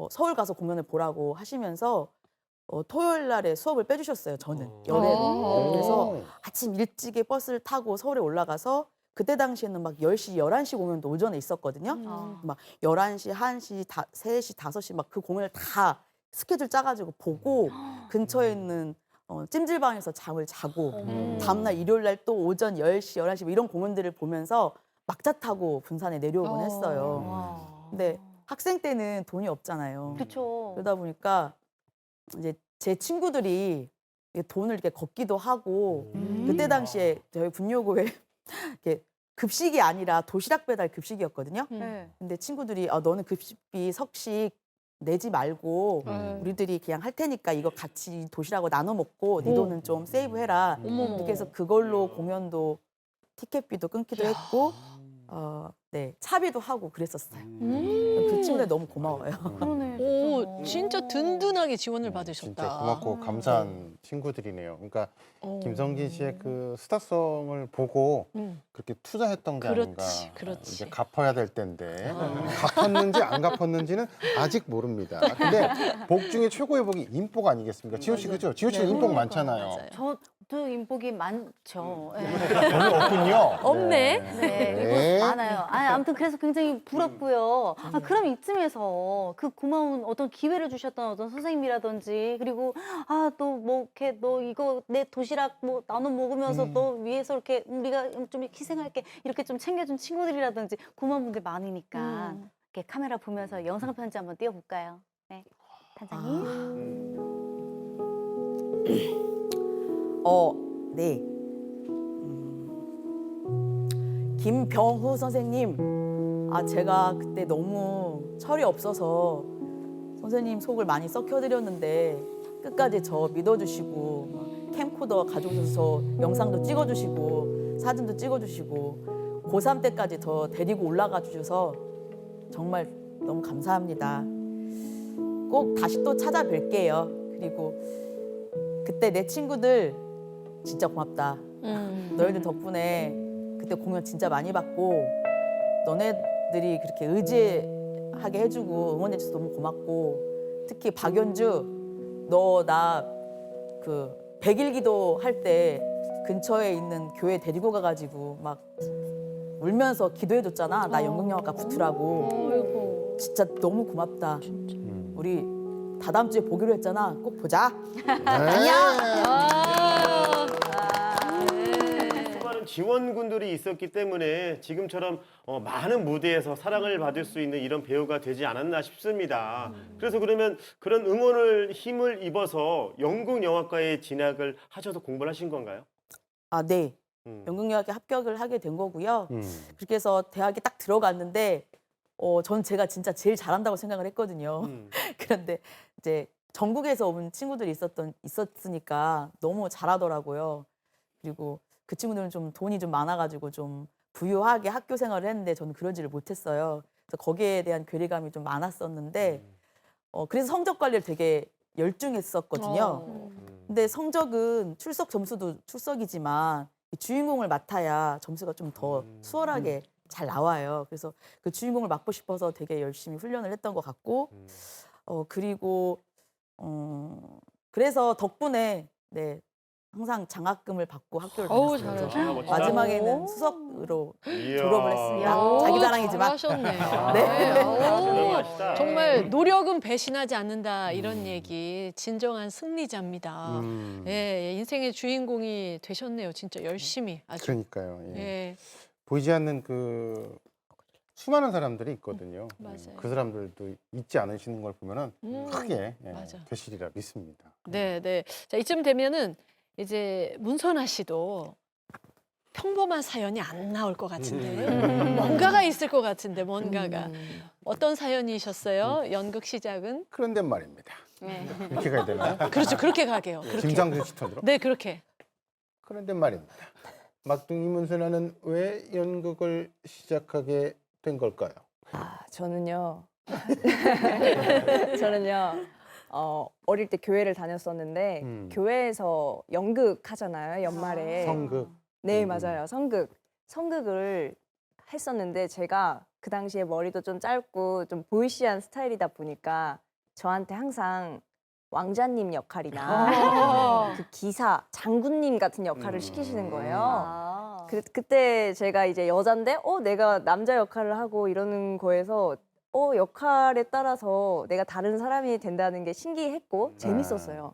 서울 가서 공연을 보라고 하시면서 토요일 날에 수업을 빼주셨어요. 저는 열애를. 그래서 아침 일찍에 버스를 타고 서울에 올라가서 그때 당시에는 막 10시, 11시 공연도 오전에 있었거든요. 막 11시, 1시, 3시, 5시 막 그 공연을 다 스케줄 짜가지고 보고 근처에 있는 찜질방에서 잠을 자고 다음날 일요일 날 또 오전 10시, 11시 뭐 이런 공연들을 보면서 막차 타고 분산에 내려오곤 했어요. 근데 학생 때는 돈이 없잖아요. 그렇죠. 그러다 보니까 이제 제 친구들이 돈을 이렇게 걷기도 하고 그때 당시에 저희 분녀고에 이렇게 급식이 아니라 도시락 배달 급식이었거든요. 네. 근데 친구들이 너는 급식비 석식 내지 말고 우리들이 그냥 할 테니까 이거 같이 도시락으로 나눠 먹고 네 돈은 좀 세이브해라. 이렇게 해서 그걸로 공연도 티켓비도 끊기도 했고 네 차비도 하고 그랬었어요. 그 친구들 너무 고마워요. 그러네. 오, 진짜 든든하게 지원을 받으셨다. 진짜 고맙고 감사한 친구들이네요. 그러니까 김성진 씨의 그 스타성을 보고 그렇게 투자했던 게 아닌가. 그렇지. 이제 갚아야 될 텐데 갚았는지 안 갚았는지는 아직 모릅니다. 근데 복 중에 최고의 복이 인복 아니겠습니까? 지호 씨 그죠? 지호 씨는 인복 많잖아요. 저도 인복이 많죠. 별로 없군요. 없네. 네, 많아요. 아무튼 그래서 굉장히 부럽고요. 그럼 이쯤에서 그 고마운 어떤 기회를 주셨던 어떤 선생님이라든지 그리고 또 뭐 이렇게 너 이거 내 도시락 뭐 나눠 먹으면서 너 위해서 이렇게 우리가 좀 희생할게 이렇게 좀 챙겨준 친구들이라든지 고마운 분들 많으니까 이렇게 카메라 보면서 영상 편지 한번 띄워볼까요? 네, 단장님. 네. 김병후 선생님, 제가 그때 너무 철이 없어서 선생님 속을 많이 썩혀드렸는데 끝까지 저 믿어주시고 막 캠코더 가져오셔서 영상도 찍어주시고 사진도 찍어주시고 고3 때까지 저 데리고 올라가 주셔서 정말 너무 감사합니다. 꼭 다시 또 찾아뵐게요. 그리고 그때 내 친구들 진짜 고맙다. 너희들 덕분에 그때 공연 진짜 많이 봤고 너네들이 그렇게 의지하게 해주고 응원해줘서 너무 고맙고 특히 박연주 너 나 그 100일 기도 할 때 근처에 있는 교회 데리고 가가지고 막 울면서 기도해줬잖아. 나 연극영화과 붙으라고. 진짜 너무 고맙다. 우리 다다음 주에 보기로 했잖아. 꼭 보자. 수많은 지원군들이 있었기 때문에 지금처럼 많은 무대에서 사랑을 받을 수 있는 이런 배우가 되지 않았나 싶습니다. 그래서 그러면 그런 응원을 힘을 입어서 연극영화과에 진학을 하셔서 공부를 하신 건가요? 네. 연극영화과에 합격을 하게 된 거고요. 그렇게 해서 대학에 딱 들어갔는데 전 제가 진짜 제일 잘한다고 생각을 했거든요. 그런데 이제 전국에서 온 친구들이 있었으니까 너무 잘하더라고요. 그리고 그 친구들은 좀 돈이 좀 많아가지고 좀 부유하게 학교 생활을 했는데 저는 그러지를 못했어요. 그래서 거기에 대한 괴리감이 좀 많았었는데 그래서 성적 관리를 되게 열중했었거든요. 근데 성적은 출석 점수도 출석이지만 주인공을 맡아야 점수가 좀 더 수월하게 잘 나와요. 그래서 그 주인공을 맡고 싶어서 되게 열심히 훈련을 했던 것 같고 그리고 그래서 덕분에 네 항상 장학금을 받고 학교를 다녔어요. 잘하셨다. 마지막에는 수석으로 이야. 졸업을 했습니다. 자기 자랑이지만. 잘하셨네요. 네. 오, 정말 노력은 배신하지 않는다 이런 얘기 진정한 승리자입니다. 예, 인생의 주인공이 되셨네요. 진짜 열심히 아주. 그러니까요. 예. 예. 보이지 않는 그 수많은 사람들이 있거든요. 맞아요. 그 사람들도 잊지 않으시는 걸 보면은 크게 맞아. 되시리라 믿습니다. 네, 네. 자, 이쯤 되면은 이제 문선아 씨도 평범한 사연이 안 나올 것 같은데 뭔가가 있을 것 같은데 뭔가가 어떤 사연이셨어요? 연극 시작은? 그런데 말입니다. 이렇게 가야 되나요? 그렇죠, 그렇게 가게요. 그렇게. 김장준 씨 톤으로? 네, 그렇게. 그런데 말입니다. 막둥이 문선아는 왜 연극을 시작하게 된 걸까요? 저는요. 어릴 때 교회를 다녔었는데 교회에서 연극 하잖아요, 연말에. 성극. 네, 맞아요. 성극을 했었는데 제가 그 당시에 머리도 좀 짧고 좀 보이시한 스타일이다 보니까 저한테 항상 왕자님 역할이나 그 기사, 장군님 같은 역할을 시키시는 거예요. 아. 그때 제가 이제 여잔데 내가 남자 역할을 하고 이러는 거에서 역할에 따라서 내가 다른 사람이 된다는 게 신기했고 재밌었어요.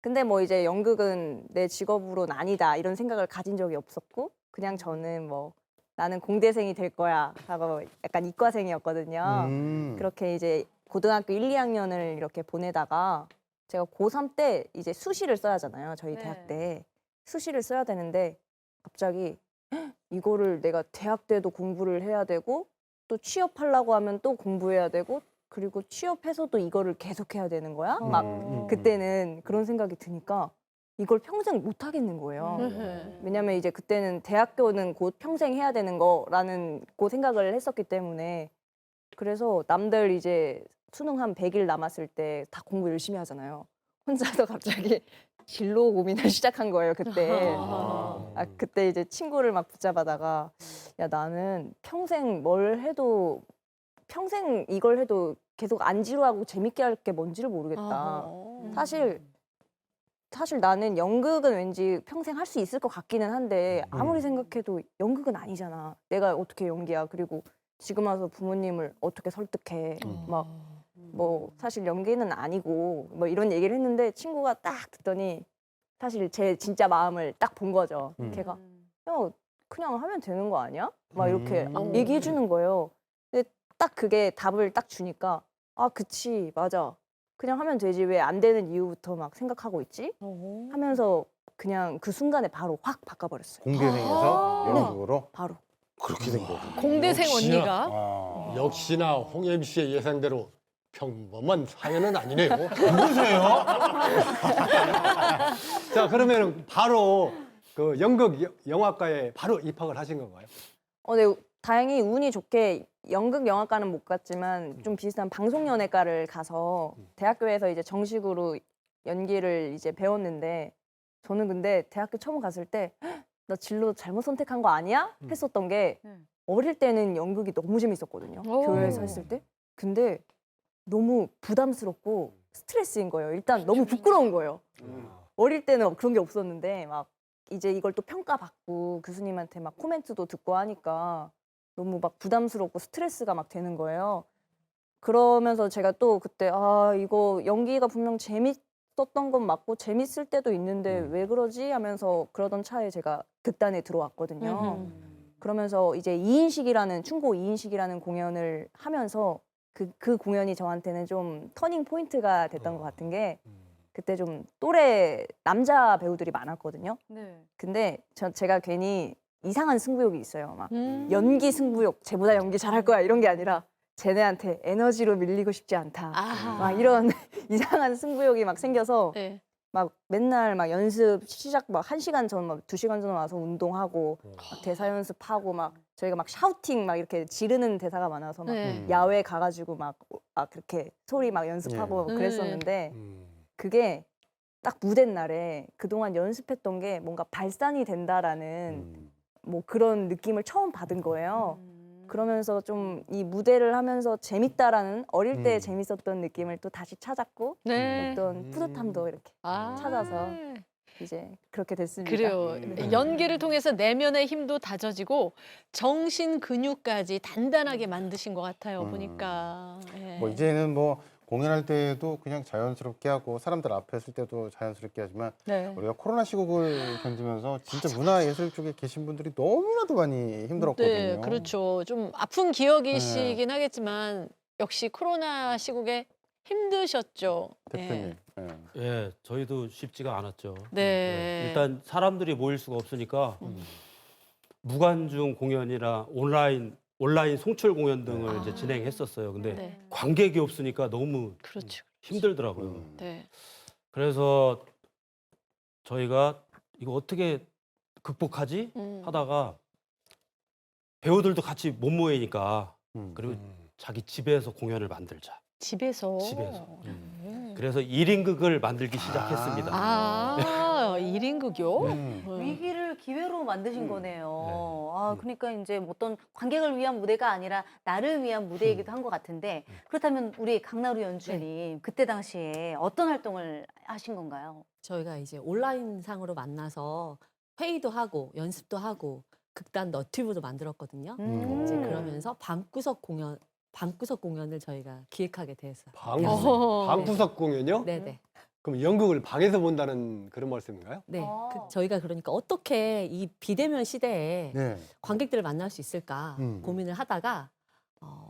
근데 뭐 이제 연극은 내 직업으로는 아니다 이런 생각을 가진 적이 없었고 그냥 저는 뭐 나는 공대생이 될 거야 하고 약간 이과생이었거든요. 그렇게 이제 고등학교 1, 2학년을 이렇게 보내다가 제가 고3 때 이제 수시를 써야 하잖아요. 저희 네. 대학 때 수시를 써야 되는데 갑자기 "헉, 이거를 내가 대학 때도 공부를 해야 되고 또 취업하려고 하면 또 공부해야 되고 그리고 취업해서도 이거를 계속해야 되는 거야?" 막 그때는 그런 생각이 드니까 이걸 평생 못 하겠는 거예요. 왜냐면 이제 그때는 대학교는 곧 평생 해야 되는 거라는 생각을 했었기 때문에 그래서 남들 이제 수능 한 100일 남았을 때 다 공부 열심히 하잖아요. 혼자서 갑자기 진로 고민을 시작한 거예요, 그때. 그때 이제 친구를 막 붙잡아다가 야, 나는 평생 평생 이걸 해도 계속 안 지루하고 재밌게 할 게 뭔지를 모르겠다. 사실 나는 연극은 왠지 평생 할 수 있을 것 같기는 한데 아무리 생각해도 연극은 아니잖아. 내가 어떻게 연기야. 그리고 지금 와서 부모님을 어떻게 설득해. 막 뭐 사실 연기는 아니고 뭐 이런 얘기를 했는데 친구가 딱 듣더니 사실 제 진짜 마음을 딱 본 거죠. 걔가 야, 그냥 하면 되는 거 아니야? 막 이렇게 얘기해 주는 거예요. 근데 딱 그게 답을 딱 주니까 아, 그치, 맞아. 그냥 하면 되지. 왜 안 되는 이유부터 막 생각하고 있지? 하면서 그냥 그 순간에 바로 확 바꿔버렸어요. 공대생에서 연극으로 바로. 그렇게 된 거고. 공대생 역시나. 언니가 역시나 홍혜미 씨의 예상대로 평범한 사연은 아니네요. 누구세요? 자, 그러면 바로 그 연극 영화과에 바로 입학을 하신 건가요? 네, 다행히 운이 좋게 연극 영화과는 못 갔지만 좀 비슷한 방송연예과를 가서 대학교에서 이제 정식으로 연기를 이제 배웠는데 저는 근데 대학교 처음 갔을 때 나 진로 잘못 선택한 거 아니야? 했었던 게 어릴 때는 연극이 너무 재밌었거든요. 교회에서 했을 때. 근데 너무 부담스럽고 스트레스인 거예요. 일단 너무 부끄러운 거예요. 어릴 때는 그런 게 없었는데 막 이제 이걸 또 평가받고 교수님한테 막 코멘트도 듣고 하니까 너무 막 부담스럽고 스트레스가 막 되는 거예요. 그러면서 제가 또 그때 이거 연기가 분명 재밌었던 건 맞고 재밌을 때도 있는데 왜 그러지 하면서 그러던 차에 제가 극단에 들어왔거든요. 그러면서 이제 충고 2인식이라는 공연을 하면서 그 공연이 저한테는 좀 터닝 포인트가 됐던 것 같은 게 그때 좀 또래 남자 배우들이 많았거든요. 네. 근데 제가 괜히 이상한 승부욕이 있어요. 막 연기 승부욕, 쟤보다 연기 잘할 거야 이런 게 아니라 쟤네한테 에너지로 밀리고 싶지 않다. 막 이런 이상한 승부욕이 막 생겨서 네. 막 맨날 막 연습 시작 막 1시간 전, 막 2시간 전 와서 운동하고 막 대사 연습하고 막 저희가 막 샤우팅 막 이렇게 지르는 대사가 많아서 막 네. 야외 가가지고 막 그렇게 소리 막 연습하고 그랬었는데 그게 딱 무대 날에 그동안 연습했던 게 뭔가 발산이 된다라는 뭐 그런 느낌을 처음 받은 거예요. 그러면서 좀 이 무대를 하면서 재밌다라는 어릴 때 재밌었던 느낌을 또 다시 찾았고 네. 어떤 뿌듯함도 이렇게 찾아서 이제 그렇게 됐습니다. 그래요. 연기를 통해서 내면의 힘도 다져지고 정신 근육까지 단단하게 만드신 것 같아요. 보니까. 예. 뭐 이제는 뭐 공연할 때도 그냥 자연스럽게 하고 사람들 앞에 있을 때도 자연스럽게 하지만 네. 우리가 코로나 시국을 견디면서 진짜 문화예술 쪽에 계신 분들이 너무나도 많이 힘들었거든요. 네, 그렇죠. 좀 아픈 기억이시긴 하겠지만 역시 코로나 시국에 힘드셨죠. 대표님. 예. 예, 저희도 쉽지가 않았죠. 네. 일단 사람들이 모일 수가 없으니까 무관중 공연이나 온라인 송출 공연 등을 이제 진행했었어요. 근데 네. 관객이 없으니까 너무 그렇죠. 힘들더라고요. 네. 그래서 저희가 이거 어떻게 극복하지 하다가 배우들도 같이 못 모이니까 그리고 자기 집에서 공연을 만들자. 집에서. 집에서. 그래서 1인극을 만들기 시작했습니다. 일인극요 위기를 기회로 만드신 거네요. 아, 그러니까 이제 뭐 어떤 관객을 위한 무대가 아니라 나를 위한 무대이기도 한 것 같은데 그렇다면 우리 강나루 연출님 그때 당시에 어떤 활동을 하신 건가요? 저희가 이제 온라인 상으로 만나서 회의도 하고 연습도 하고 극단 너튜브도 만들었거든요. 이제 그러면서 방구석 공연을 저희가 기획하게 됐어요. 방구석 공연요? 네네. 그럼 연극을 방에서 본다는 그런 말씀인가요? 네. 저희가 그러니까 어떻게 이 비대면 시대에 네. 관객들을 만날 수 있을까 고민을 하다가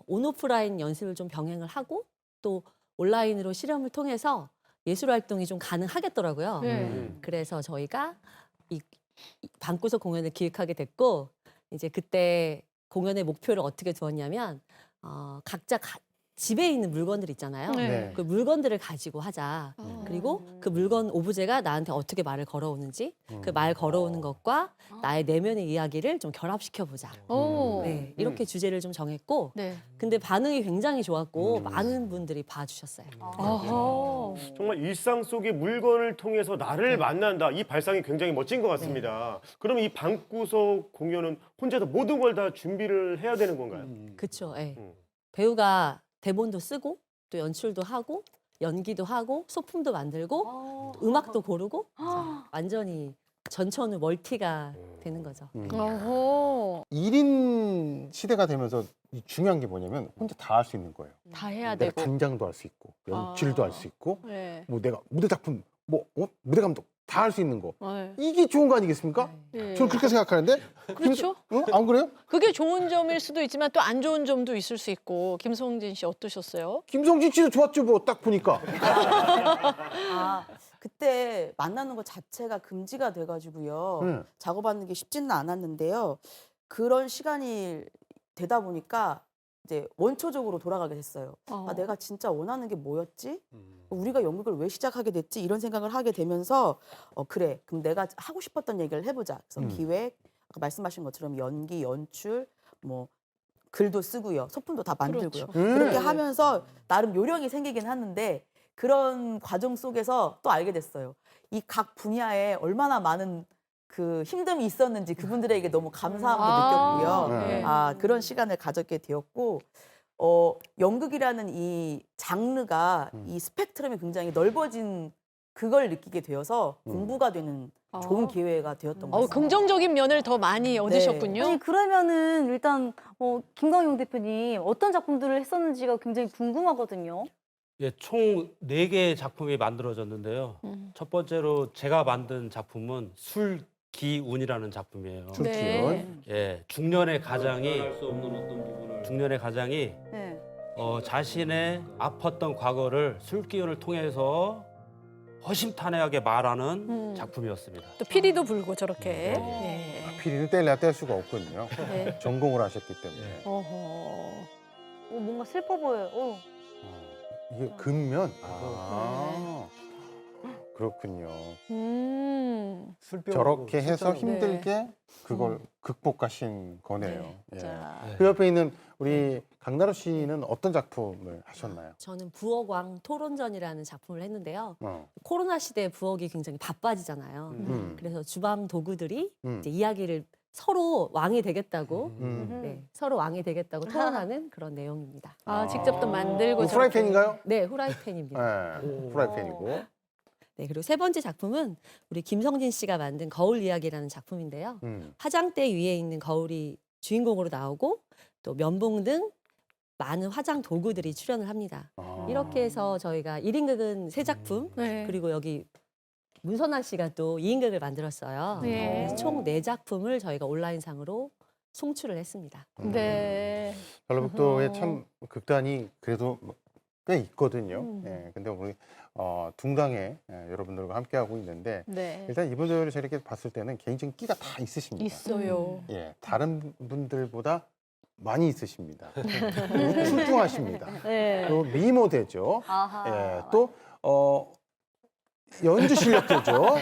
온오프라인 연습을 좀 병행을 하고 또 온라인으로 실험을 통해서 예술 활동이 좀 가능하겠더라고요. 그래서 저희가 이 방구석 공연을 기획하게 됐고 이제 그때 공연의 목표를 어떻게 두었냐면 각자 집에 있는 물건들 있잖아요. 네. 그 물건들을 가지고 하자. 그리고 그 물건 오브제가 나한테 어떻게 말을 걸어오는지 그 말 걸어오는 것과 나의 내면의 이야기를 좀 결합시켜 보자. 네, 이렇게 주제를 좀 정했고 네. 근데 반응이 굉장히 좋았고 많은 분들이 봐주셨어요. 정말 일상 속의 물건을 통해서 나를 만난다. 이 발상이 굉장히 멋진 것 같습니다. 그럼 이 방구석 공연은 혼자서 모든 걸 다 준비를 해야 되는 건가요? 그렇죠. 예. 배우가 대본도 쓰고 또 연출도 하고 연기도 하고 소품도 만들고 또 음악도 고르고 그래서 완전히 전천후 멀티가 되는 거죠. 어허. 1인 시대가 되면서 이 중요한 게 뭐냐면 혼자 다 할 수 있는 거예요. 다 해야 내가 되고. 단장도 할 수 있고 연출도 할 수 있고 네. 뭐 내가 무대 작품 무대 감독 다 할 수 있는 거. 네. 이게 좋은 거 아니겠습니까? 네. 저는 그렇게 생각하는데. 그렇죠. 안 그래요? 그게 좋은 점일 수도 있지만 또 안 좋은 점도 있을 수 있고. 김성진 씨 어떠셨어요? 김성진 씨도 좋았죠, 뭐 딱 보니까. 아, 그때 만나는 것 자체가 금지가 돼가지고요. 네. 작업하는 게 쉽지는 않았는데요. 그런 시간이 되다 보니까 이제 원초적으로 돌아가게 됐어요. 아, 내가 진짜 원하는 게 뭐였지? 우리가 연극을 왜 시작하게 됐지? 이런 생각을 하게 되면서 그래, 그럼 내가 하고 싶었던 얘기를 해보자. 그래서 기획, 아까 말씀하신 것처럼 연기, 연출, 뭐 글도 쓰고요. 소품도 다 만들고요. 그렇죠. 그렇게 하면서 나름 요령이 생기긴 하는데 그런 과정 속에서 또 알게 됐어요. 이 각 분야에 얼마나 많은 그 힘듦이 있었는지 그분들에게 너무 감사함도 느꼈고요. 네. 그런 시간을 가졌게 되었고 연극이라는 이 장르가 이 스펙트럼이 굉장히 넓어진 그걸 느끼게 되어서 공부가 되는 좋은 기회가 되었던 것 같습니다. 긍정적인 면을 더 많이 얻으셨군요. 아니 그러면은 일단 김광용 대표님 어떤 작품들을 했었는지가 굉장히 궁금하거든요. 예, 총 4개의 작품이 만들어졌는데요. 첫 번째로 제가 만든 작품은 술기운이라는 작품이에요. 네. 예, 중년의 가장이 네. 자신의 아팠던 과거를 술기운을 통해서 허심탄회하게 말하는 작품이었습니다. 또 피리도 불고 저렇게. 네. 피리는 뗄래야 뗄 수가 없거든요. 네. 전공을 하셨기 때문에. 어허. 뭔가 슬퍼 보여요. 이게 근면. 그렇군요. 저렇게 해서 힘들게 그걸 극복하신 거네요. 예. 자. 그 옆에 있는 우리 강나루 씨는 어떤 작품을 하셨나요? 저는 부엌왕 토론전이라는 작품을 했는데요. 어. 코로나 시대에 부엌이 굉장히 바빠지잖아요. 그래서 주방 도구들이 이제 이야기를 서로 왕이 되겠다고 네, 서로 왕이 되겠다고 토론하는 그런 내용입니다. 직접 또 만들고. 뭐 프라이팬인가요? 네, 후라이팬입니다. 네, 프라이팬이고. 네, 그리고 세 번째 작품은 우리 김성진 씨가 만든 거울 이야기라는 작품인데요. 화장대 위에 있는 거울이 주인공으로 나오고 또 면봉 등 많은 화장 도구들이 출연을 합니다. 이렇게 해서 저희가 1인극은 3작품 네. 그리고 여기 문선아 씨가 또 2인극을 만들었어요. 네. 그래서 총 4작품을 저희가 온라인상으로 송출을 했습니다. 네. 전라북도에 참 극단이 그래도 꽤 있거든요. 예, 근데 우리 둥당에 여러분들과 함께하고 있는데 네. 일단 이분들을 저렇게 봤을 때는 개인적인 끼가 다 있으십니다. 있어요. 예, 다른 분들보다 많이 있으십니다. 그리고 출중하십니다. 네. 또 미모되죠. 아하. 예, 또 연주 실력되죠.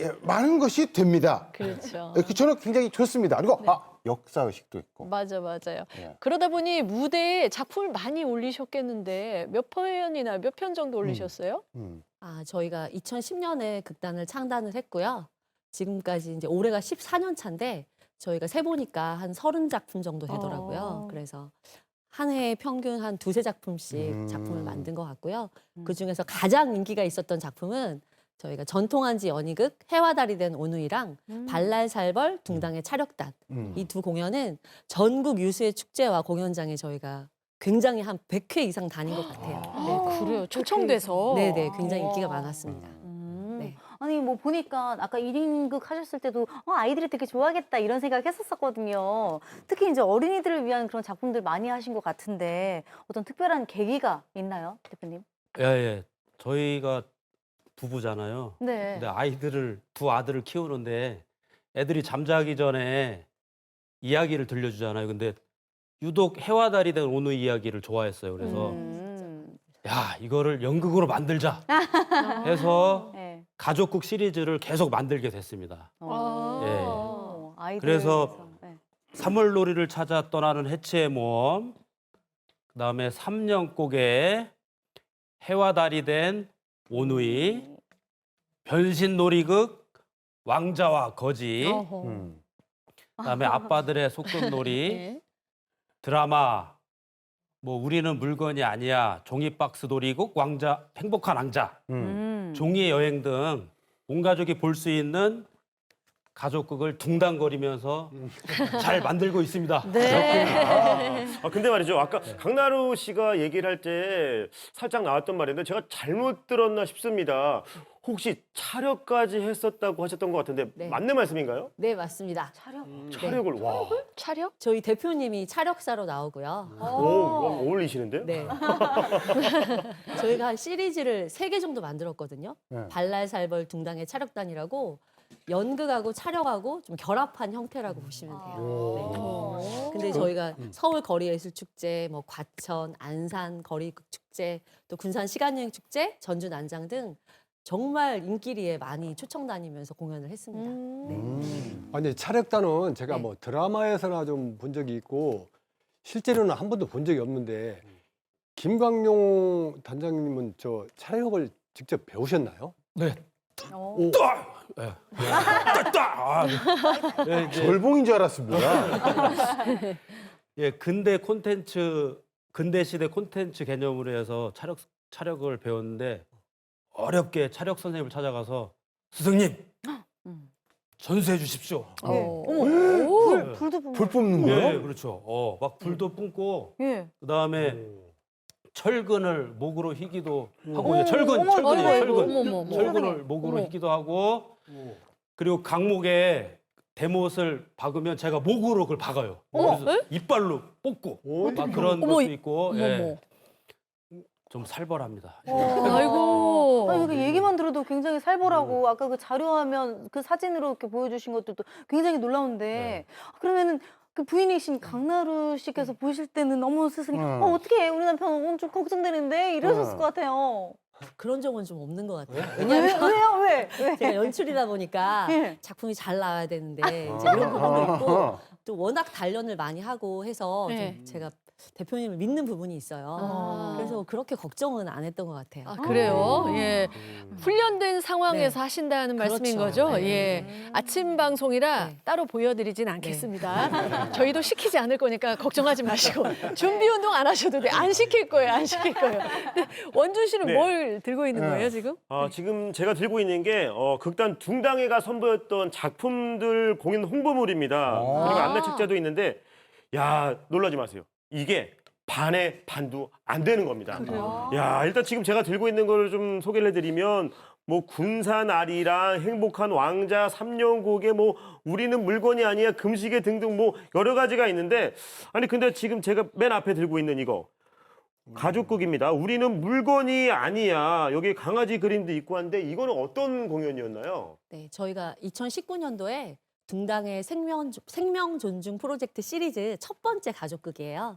예, 많은 것이 됩니다. 그렇죠. 예, 저는 굉장히 좋습니다. 그리고 역사 의식도 있고. 맞아요. 예. 그러다 보니 무대에 작품을 많이 올리셨겠는데 몇 편이나 몇 편 정도 올리셨어요? 저희가 2010년에 극단을 창단을 했고요. 지금까지 이제 올해가 14년 차인데 저희가 세보니까 한 30작품 정도 되더라고요. 그래서 한 해에 평균 한 2-3작품씩 작품을 만든 것 같고요. 그중에서 가장 인기가 있었던 작품은 저희가 전통한지 연희극 해와 달이 된 오누이랑 발랄살벌 둥당의 차력단 이 두 공연은 전국 유수의 축제와 공연장에 저희가 굉장히 한 100회 이상 다닌 것 같아요. 네, 그래요. 초청돼서. 네네, 굉장히 인기가 많았습니다. 네. 아니 뭐 보니까 아까 1인극 하셨을 때도 아이들이 되게 좋아하겠다 이런 생각했었거든요. 특히 이제 어린이들을 위한 그런 작품들 많이 하신 것 같은데 어떤 특별한 계기가 있나요, 대표님? 예. 저희가 부부잖아요. 네. 근데 두 아들을 키우는데 애들이 잠자기 전에 이야기를 들려주잖아요. 근데 유독 해와 달이 된 오누이 이야기를 좋아했어요. 그래서 야, 이거를 연극으로 만들자 해서 네. 가족극 시리즈를 계속 만들게 됐습니다. 아이들 그래서 위해서. 네. 사물놀이를 찾아 떠나는 해치의 모험, 그다음에 3년곡의 해와 달이 된 오누이, 변신놀이극 왕자와 거지, 그다음에 아빠들의 소꿉놀이, 네. 드라마 뭐 우리는 물건이 아니야, 종이박스 놀이국 왕자 행복한 왕자, 종이의 여행 등 온 가족이 볼 수 있는 가족극을 둥당거리면서 잘 만들고 있습니다. 근데 말이죠. 아까 강나루 씨가 얘기를 할 때 살짝 나왔던 말인데 제가 잘못 들었나 싶습니다. 혹시 차력까지 했었다고 하셨던 것 같은데 네. 맞는 말씀인가요? 네, 맞습니다. 차력을 와. 차력? 저희 대표님이 차력사로 나오고요. 오, 어울리시는데요? 네. 저희가 한 시리즈를 3개 정도 만들었거든요. 네. 발랄살벌 둥당의 차력단이라고 연극하고 차력하고 좀 결합한 형태라고 보시면 돼요. 네. 근데 저희가 서울 거리예술축제, 뭐 과천, 안산 거리극축제, 또 군산 시간여행 축제, 전주 난장 등 정말 인기리에 많이 초청 다니면서 공연을 했습니다. 네. 아니 차력단은 제가 네. 뭐 드라마에서나 좀 본 적이 있고 실제로는 한 번도 본 적이 없는데 김광용 단장님은 저 차력을 직접 배우셨나요? 네. 오. 절봉인 줄 알았습니다. 예, 근대 시대 콘텐츠 개념으로 해서 차력을 배웠는데 어렵게 차력 선생님을 찾아가서 스승님 전수해 주십시오. 불도 뿜. 불 뽑는 거예요? 예, 그렇죠. 막 불도 뿜고 예. 그다음에 철근을 목으로 희기도 하고 이제 철근이에요, 어머, 철근. 어머, 어머. 철근을 목으로 희기도 하고 그리고 강목에 대못을 박으면 제가 목으로 그걸 박아요. 그래서 이빨로 뽑고 막 그런 어머, 것도 있고 어머, 예. 어머. 좀 살벌합니다. 아이고. 아니, 그 얘기만 들어도 굉장히 살벌하고 아까 그 자료화면 그 사진으로 이렇게 보여주신 것들도 굉장히 놀라운데 그러면은 그 부인이신 강나루 씨께서 보실 때는 어머 스승님 어떻게 해? 우리 남편 좀 걱정되는데 이러셨을 것 같아요. 그런 적은 좀 없는 것 같아요. 왜요? 왜? 제가 연출이다 보니까 예. 작품이 잘 나와야 되는데 이제 이런 부분도 있고 또 워낙 단련을 많이 하고 해서 좀 네. 제가 대표님을 믿는 부분이 있어요. 그래서 그렇게 걱정은 안 했던 것 같아요. 아, 그래요? 예. 훈련된 상황에서 하신다는 말씀인 그렇죠. 거죠? 네. 예. 아침 방송이라 네. 따로 보여드리진 않겠습니다. 저희도 시키지 않을 거니까 걱정하지 마시고 준비 운동 안 하셔도 돼. 안 시킬 거예요. 안 시킬 거예요. 근데 원준 씨는 네. 뭘 들고 있는 거예요, 지금? 지금 제가 들고 있는 게 극단 둥당회가 선보였던 작품들 공연 홍보물입니다. 그리고 안내 책자도 있는데 야 놀라지 마세요. 이게 반의 반도 안 되는 겁니다. 야 일단 지금 제가 들고 있는 거를 좀 소개를 해드리면 뭐 군산 아리랑 행복한 왕자 3년곡에 뭐 우리는 물건이 아니야 금시계 등등 뭐 여러 가지가 있는데 아니 근데 지금 제가 맨 앞에 들고 있는 이거 가족극입니다. 우리는 물건이 아니야. 여기 강아지 그림도 있고 한데 이거는 어떤 공연이었나요? 네, 저희가 2019년도에 둥당의 생명 존중 프로젝트 시리즈 첫 번째 가족극이에요.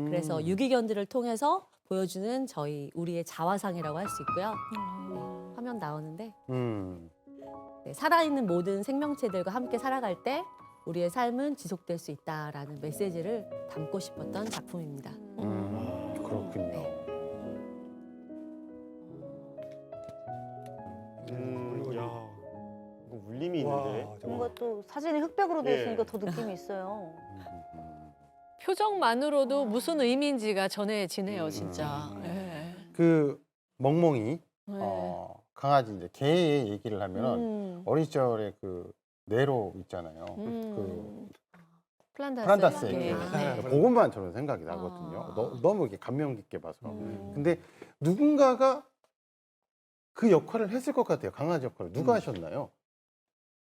그래서 유기견들을 통해서 보여주는 우리의 자화상이라고 할 수 있고요. 네, 화면 나오는데 네, 살아있는 모든 생명체들과 함께 살아갈 때 우리의 삶은 지속될 수 있다라는 메시지를 담고 싶었던 작품입니다. 그렇군요. 그리고 야, 이거 울림이 있는데. 와, 뭔가 또 사진이 흑백으로 돼 예. 있으니까 더 느낌이 있어요. 표정만으로도 무슨 의미인지가 전해지네요, 진짜. 예. 그 멍멍이 네. 강아지 이제 개의 얘기를 하면 음. 어린 시절에 그 네로 있잖아요. 음. 프란다스의 개. 개. 네. 그것만 저는 생각이 나거든요. 너무 이렇게 감명 깊게 봐서. 음. 근데 누군가가 그 역할을 했을 것 같아요. 강아지 역할을 누가 하셨나요?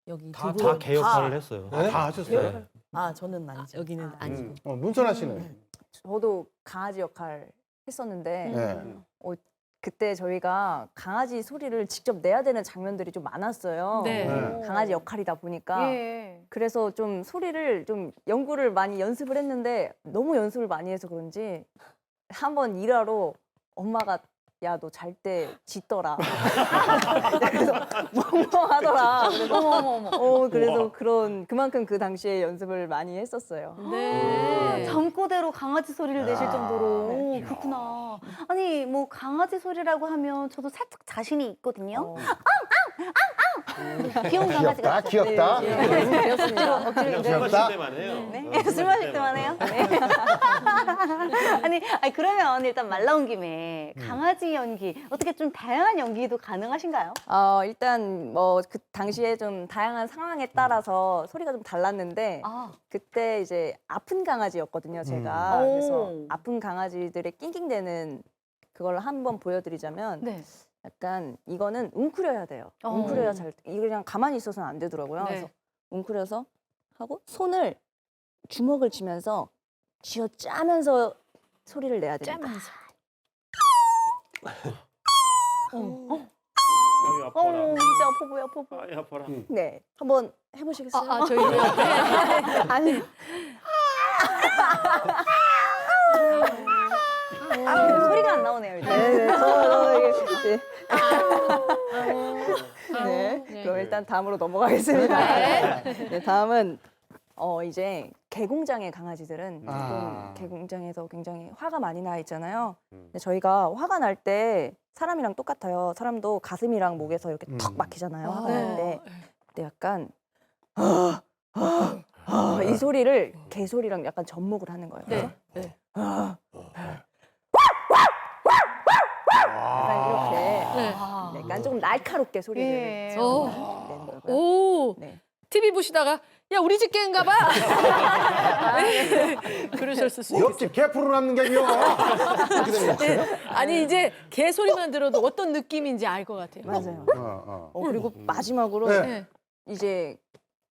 여기 다 두 분. 개 역할을 했어요. 아, 다 하셨어요. 네. 아, 저는 아니죠. 여기는 아니고. 문선아 씨는 저도 강아지 역할 했었는데 네. 그때 저희가 강아지 소리를 직접 내야 되는 장면들이 좀 많았어요. 네. 네. 강아지 역할이다 보니까 예. 그래서 좀 소리를 좀 연구를 많이 연습을 했는데 너무 연습을 많이 해서 그런지 한번 일하러 엄마가 야, 너 잘 때 짖더라. 그래서 멍멍하더라. 그래서 어머. 그래서 그만큼 그 당시에 연습을 많이 했었어요. 네. 잠꼬대로 강아지 소리를 내실 정도로. 네. 오, 그렇구나. 아니 뭐 강아지 소리라고 하면 저도 살짝 자신이 있거든요. 귀여운 강아지 귀엽다, 같죠? 귀엽다. 배웠습니다. 억지로 그냥 이제 술 귀엽다. 마실 때만 해요. 네? 술 마실 때만 해요? 네. 아니 그러면 일단 말 나온 김에 강아지 연기 어떻게 좀 다양한 연기도 가능하신가요? 일단 뭐 그 당시에 좀 다양한 상황에 따라서 소리가 좀 달랐는데 아, 그때 이제 아픈 강아지였거든요, 제가. 오. 그래서 아픈 강아지들의 낑낑대는 그걸 한번 보여드리자면 네. 약간 이거는 웅크려야 돼요. 어. 웅크려야 이거 그냥 가만히 있어서는 안 되더라고요. 네. 그래서 웅크려서 하고 손을 주먹을 쥐면서 쥐어 짜면서 소리를 내야 됩니다. 짜면서. 아유, 아파라. 진짜 아파 보여, 아파 보여. 아유, 아파라. 네, 한번 해보시겠어요? 저희도 옆에. 아니. 소리가 안 나오네요. 일단. 네. 네. 그럼 일단 다음으로 넘어가겠습니다. 네, 다음은 이제 개공장의 강아지들은 아. 좀 개공장에서 굉장히 화가 많이 나 있잖아요. 근데 저희가 화가 날 때 사람이랑 똑같아요. 사람도 가슴이랑 목에서 이렇게 턱 막히잖아요. 화가 네. 날 때. 근데 약간 이 소리를 개 소리랑 약간 접목을 하는 거예요. 그래서 약간 이렇게 네. 약간 조금 날카롭게 소리를 예. 내는 오. 거고요. 오. 네. TV 보시다가 야 우리 집 개인가 봐. 네. 그러셨을 수 있어요. 옆집 개 풀어놨는 게 미워. 이렇게 되는 거예요. 아니 이제 개 소리만 들어도 어떤 느낌인지 알 것 같아요. 맞아요. 그리고 음. 마지막으로 네. 네. 이제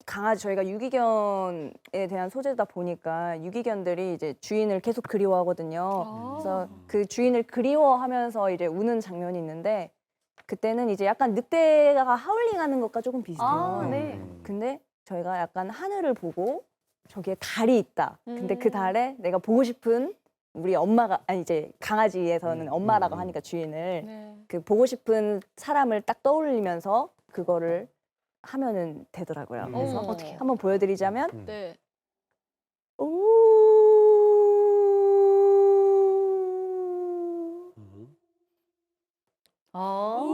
강아지 저희가 유기견에 대한 소재다 보니까 유기견들이 이제 주인을 계속 그리워하거든요. 그래서 그 주인을 그리워하면서 이제 우는 장면이 있는데 그때는 이제 약간 늑대가 하울링하는 것과 조금 비슷해요. 아, 네. 근데 저희가 약간 하늘을 보고 저기에 달이 있다. 근데 그 달에 내가 보고 싶은 우리 엄마가 아니 이제 강아지에서는 엄마라고 하니까 주인을 네. 그 보고 싶은 사람을 딱 떠올리면서 그거를 하면은 되더라고요. 그래서 어떻게? 한번 보여드리자면 네.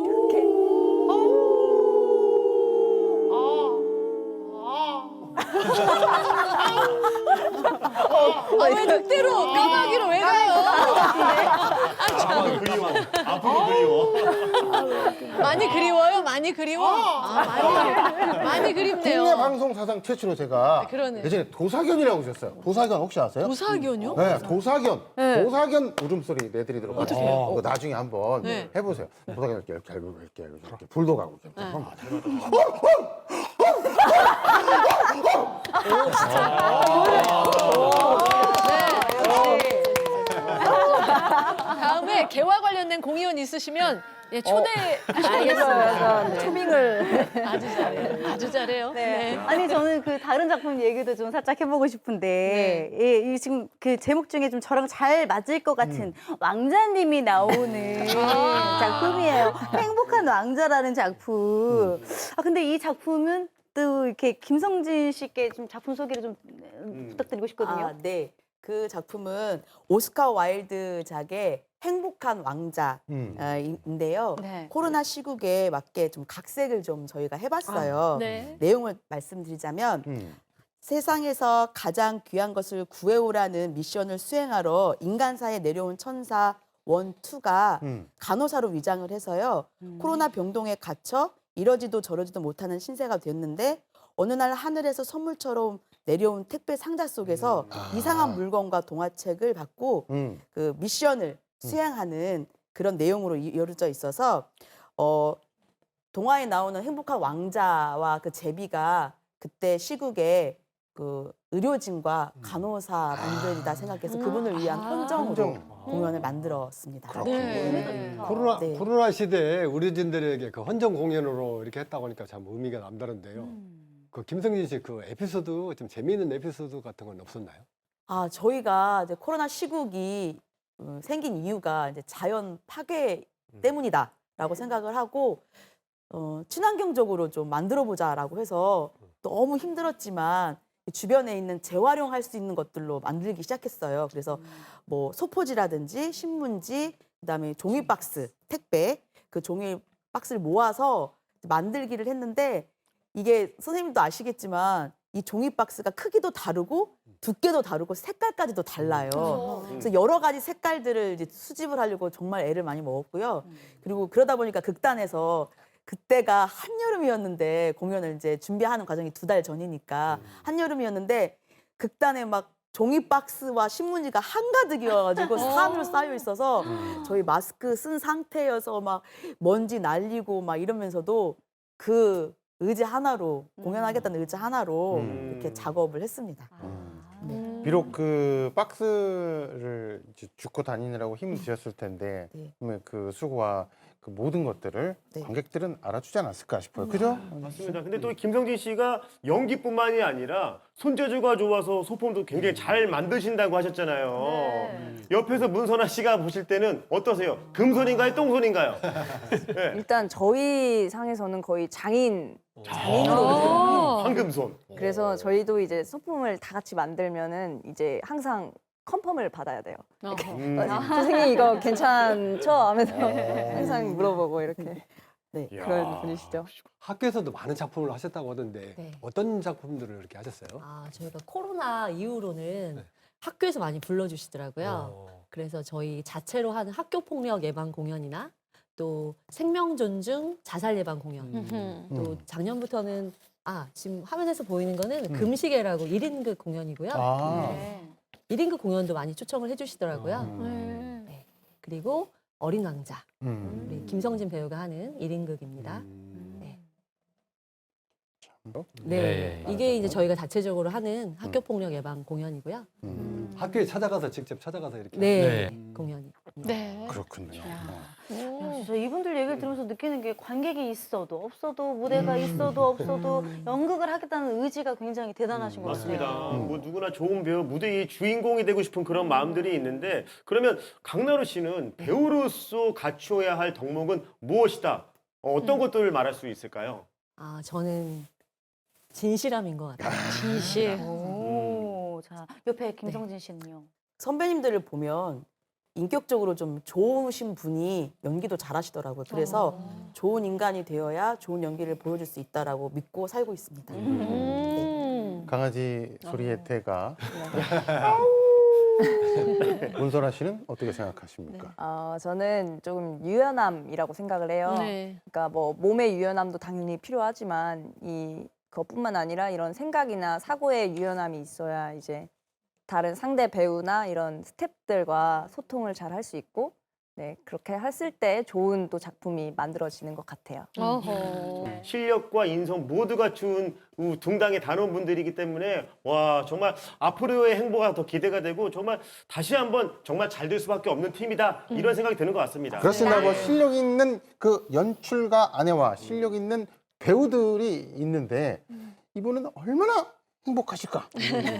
이렇게 왜 늑대로 까마귀로 왜 가요? 아프고 그리워. 아프고 그리워. 많이 그리워요? 많이 그리워? 많이 그립네요. 국내 방송 사상 최초로 제가 그러네. 예전에 도사견이라고 있었어요. 도사견 혹시 아세요? 도사견요? 네, 도사견. 도사견 울음소리 내드리도록 하겠습니다. 그거 나중에 한번 네. 해보세요. 도사견 이렇게 이렇게 불도가고 이렇게. 다음에 개와 관련된 공연 있으시면 예, 초대하시겠습니다. 초빙을 아주 잘해요. 아주 잘해요. 네. 아니 저는 그 다른 작품 얘기도 좀 살짝 해보고 싶은데 예, 이 지금 그 제목 중에 좀 저랑 잘 맞을 것 같은 왕자님이 나오는 작품이에요. 행복한 왕자라는 작품. 아 근데 이 작품은 또 이렇게 김성진 씨께 좀 작품 소개를 좀 부탁드리고 싶거든요. 아, 네. 그 작품은 오스카 와일드 작의 행복한 왕자인데요. 네. 코로나 시국에 맞게 좀 각색을 좀 저희가 해봤어요. 네. 내용을 말씀드리자면 세상에서 가장 귀한 것을 구해오라는 미션을 수행하러 인간사에 내려온 천사 원투가 간호사로 위장을 해서요. 코로나 병동에 갇혀 이러지도 저러지도 못하는 신세가 됐는데 어느 날 하늘에서 선물처럼 내려온 택배 상자 속에서 이상한 물건과 동화책을 받고 그 미션을 수행하는 그런 내용으로 이루어져 있어서 동화에 나오는 행복한 왕자와 그 제비가 그때 시국에 그 의료진과 간호사 분들이다 생각해서 그분을 위한 헌정으로 공연을 만들었습니다. 네. 네. 코로나 시대에 의료진들에게 그 헌정 공연으로 이렇게 했다고 하니까 참 의미가 남다른데요. 그 김성진 씨 그 에피소드 좀 재미있는 에피소드 같은 건 없었나요? 아, 저희가 이제 코로나 시국이 생긴 이유가 이제 자연 파괴 때문이다라고 생각을 하고 친환경적으로 좀 만들어 보자라고 해서 너무 힘들었지만 주변에 있는 재활용할 수 있는 것들로 만들기 시작했어요. 그래서 뭐 소포지라든지 신문지, 그다음에 종이 박스, 택배 그 종이 박스를 모아서 만들기를 했는데 이게 선생님도 아시겠지만 이 종이 박스가 크기도 다르고 두께도 다르고 색깔까지도 달라요. 그래서 여러 가지 색깔들을 이제 수집을 하려고 정말 애를 많이 먹었고요. 그리고 그러다 보니까 극단에서 그때가 한여름이었는데 공연을 이제 준비하는 과정이 2달 전이니까 한여름이었는데 극단에 막 종이 박스와 신문지가 한가득이어가지고 산으로 쌓여 있어서 저희 마스크 쓴 상태여서 막 먼지 날리고 막 이러면서도 그 의지 하나로 공연하겠다는 의지 하나로 이렇게 작업을 했습니다. 비록 그 박스를 이제 줍고 다니느라고 힘을 드셨을 텐데 네. 그 수고와 그 모든 것들을 네. 관객들은 알아주지 않았을까 싶어요. 그죠? 맞습니다. 근데 또 김성진 씨가 연기뿐만이 아니라 손재주가 좋아서 소품도 굉장히 잘 만드신다고 하셨잖아요. 옆에서 문선아 씨가 보실 때는 어떠세요? 금손인가요? 똥손인가요? 네. 일단 저희 상에서는 거의 장인으로 황금손. 그래서 저희도 이제 소품을 다 같이 만들면은 이제 항상 컨펌을 받아야 돼요. 선생님 이거 괜찮죠? 하면서 항상 물어보고 이렇게 그런 분이시죠. 학교에서도 많은 작품을 하셨다고 하던데 네. 어떤 작품들을 이렇게 하셨어요? 아, 저희가 코로나 이후로는 학교에서 많이 불러주시더라고요. 그래서 저희 자체로 하는 학교 폭력 예방 공연이나 또 생명 존중 자살 예방 공연, 또 작년부터는 지금 화면에서 보이는 거는 금시계라고 1인극 공연이고요. 네. 1인극 공연도 많이 초청을 해주시더라고요. 네. 그리고 어린 왕자, 우리 김성진 배우가 하는 1인극입니다. 네. 이게 이제 저희가 자체적으로 하는 학교 폭력 예방 공연이고요. 학교에 찾아가서 직접 찾아가서 이렇게 네, 네. 공연이. 네. 그렇군요. 진짜 이분들 얘기를 들으면서 느끼는 게 관객이 있어도 없어도 무대가 있어도 없어도 연극을 하겠다는 의지가 굉장히 대단하신 것 맞습니다. 같아요. 뭐 누구나 좋은 배우, 무대의 주인공이 되고 싶은 그런 마음들이 있는데 그러면 강나루 씨는 배우로서 갖추어야 할 덕목은 무엇이다? 어떤 것들을 말할 수 있을까요? 저는 진실함인 것 같아요. 진실. 오, 자 옆에 김성진 씨는요. 선배님들을 보면 인격적으로 좀 좋으신 분이 연기도 잘하시더라고요. 그래서 좋은 인간이 되어야 좋은 연기를 보여줄 수 있다라고 믿고 살고 있습니다. 강아지 소리의 태가. 문선아 씨는 어떻게 생각하십니까? 저는 조금 유연함이라고 생각을 해요. 네. 그러니까 뭐 몸의 유연함도 당연히 필요하지만 그것뿐만 아니라 이런 생각이나 사고의 유연함이 있어야 이제 다른 상대 배우나 이런 스태프들과 소통을 잘 할 수 있고 그렇게 했을 때 좋은 또 작품이 만들어지는 것 같아요. 실력과 인성 모두 갖춘 둥당의 단원분들이기 때문에 와 정말 앞으로의 행보가 더 기대가 되고 정말 다시 한번 정말 잘 될 수밖에 없는 팀이다 이런 생각이 드는 것 같습니다. 그렇습니다. 뭐 실력 있는 그 연출가 아내와 실력 있는 배우들이 있는데 이분은 얼마나 행복하실까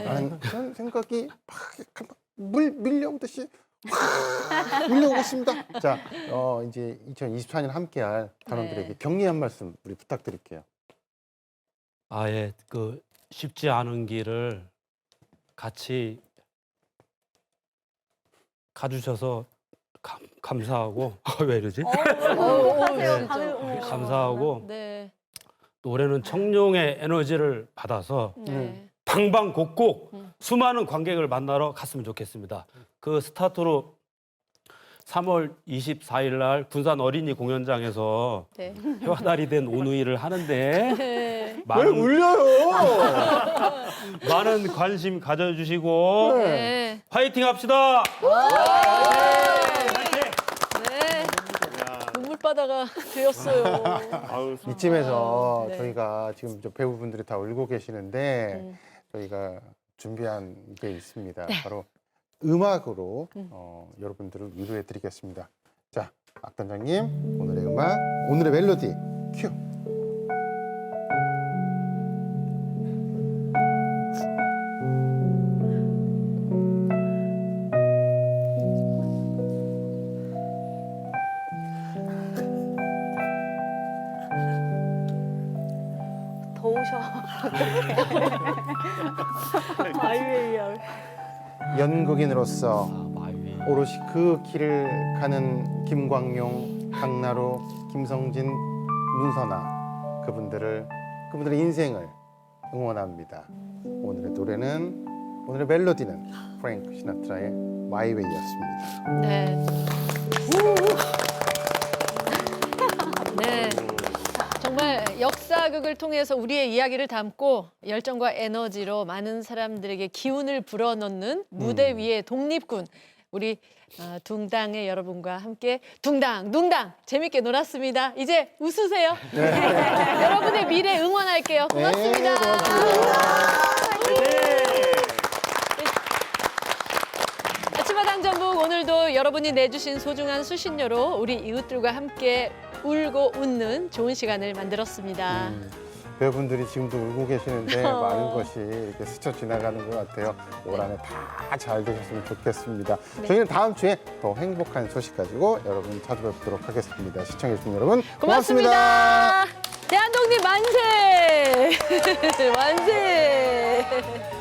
라는 그런 생각이 막 밀려오듯이 밀려오고 있습니다. 자, 이제 2024년 함께할 단원들에게 격려 한 말씀 우리 부탁드릴게요. 아예 그 쉽지 않은 길을 같이 가주셔서 감사하고 왜 이러지? 하세요. 다들 감사하고 네. 노래는 청룡의 에너지를 받아서 네. 방방곡곡 수많은 관객을 만나러 갔으면 좋겠습니다. 그 스타트로 3월 24일 날 군산 어린이 공연장에서 네. 해와달이 된 오누이를 하는데 네. 왜 울려요? 많은 관심 가져주시고 네. 화이팅 합시다. 네. 눈물바다가 되었어요. 아우, 이쯤에서 네. 저희가 지금 저 배우분들이 다 울고 계시는데 저희가 준비한 게 있습니다. 바로 음악으로 여러분들을 위로해 드리겠습니다. 자, 악단장님 오늘의 음악, 오늘의 멜로디 큐. 더우셔. 마이웨이야. 연극인으로서 마이웨이. 오롯이 그 길을 가는 김광용, 강나루, 김성진, 문선아 그분들의 인생을 응원합니다. 오늘의 노래는 오늘의 멜로디는 프랭크 시나트라의 마이웨이였습니다. 네. 네. 정말 역사극을 통해서 우리의 이야기를 담고 열정과 에너지로 많은 사람들에게 기운을 불어넣는 무대 위의 독립군 우리 둥당의 여러분과 함께 둥당 재밌게 놀았습니다. 이제 웃으세요. 여러분의 미래 응원할게요. 고맙습니다. 아침마당 전북 오늘도 여러분이 내주신 소중한 수신료로 우리 이웃들과 함께 울고 웃는 좋은 시간을 만들었습니다. 배우분들이 지금도 울고 계시는데 많은 것이 이렇게 스쳐 지나가는 것 같아요. 올 한해 다 잘 되셨으면 좋겠습니다. 저희는 다음 주에 더 행복한 소식 가지고 여러분 찾아뵙도록 하겠습니다. 시청해주신 여러분 고맙습니다. 대한독립 만세! 만세!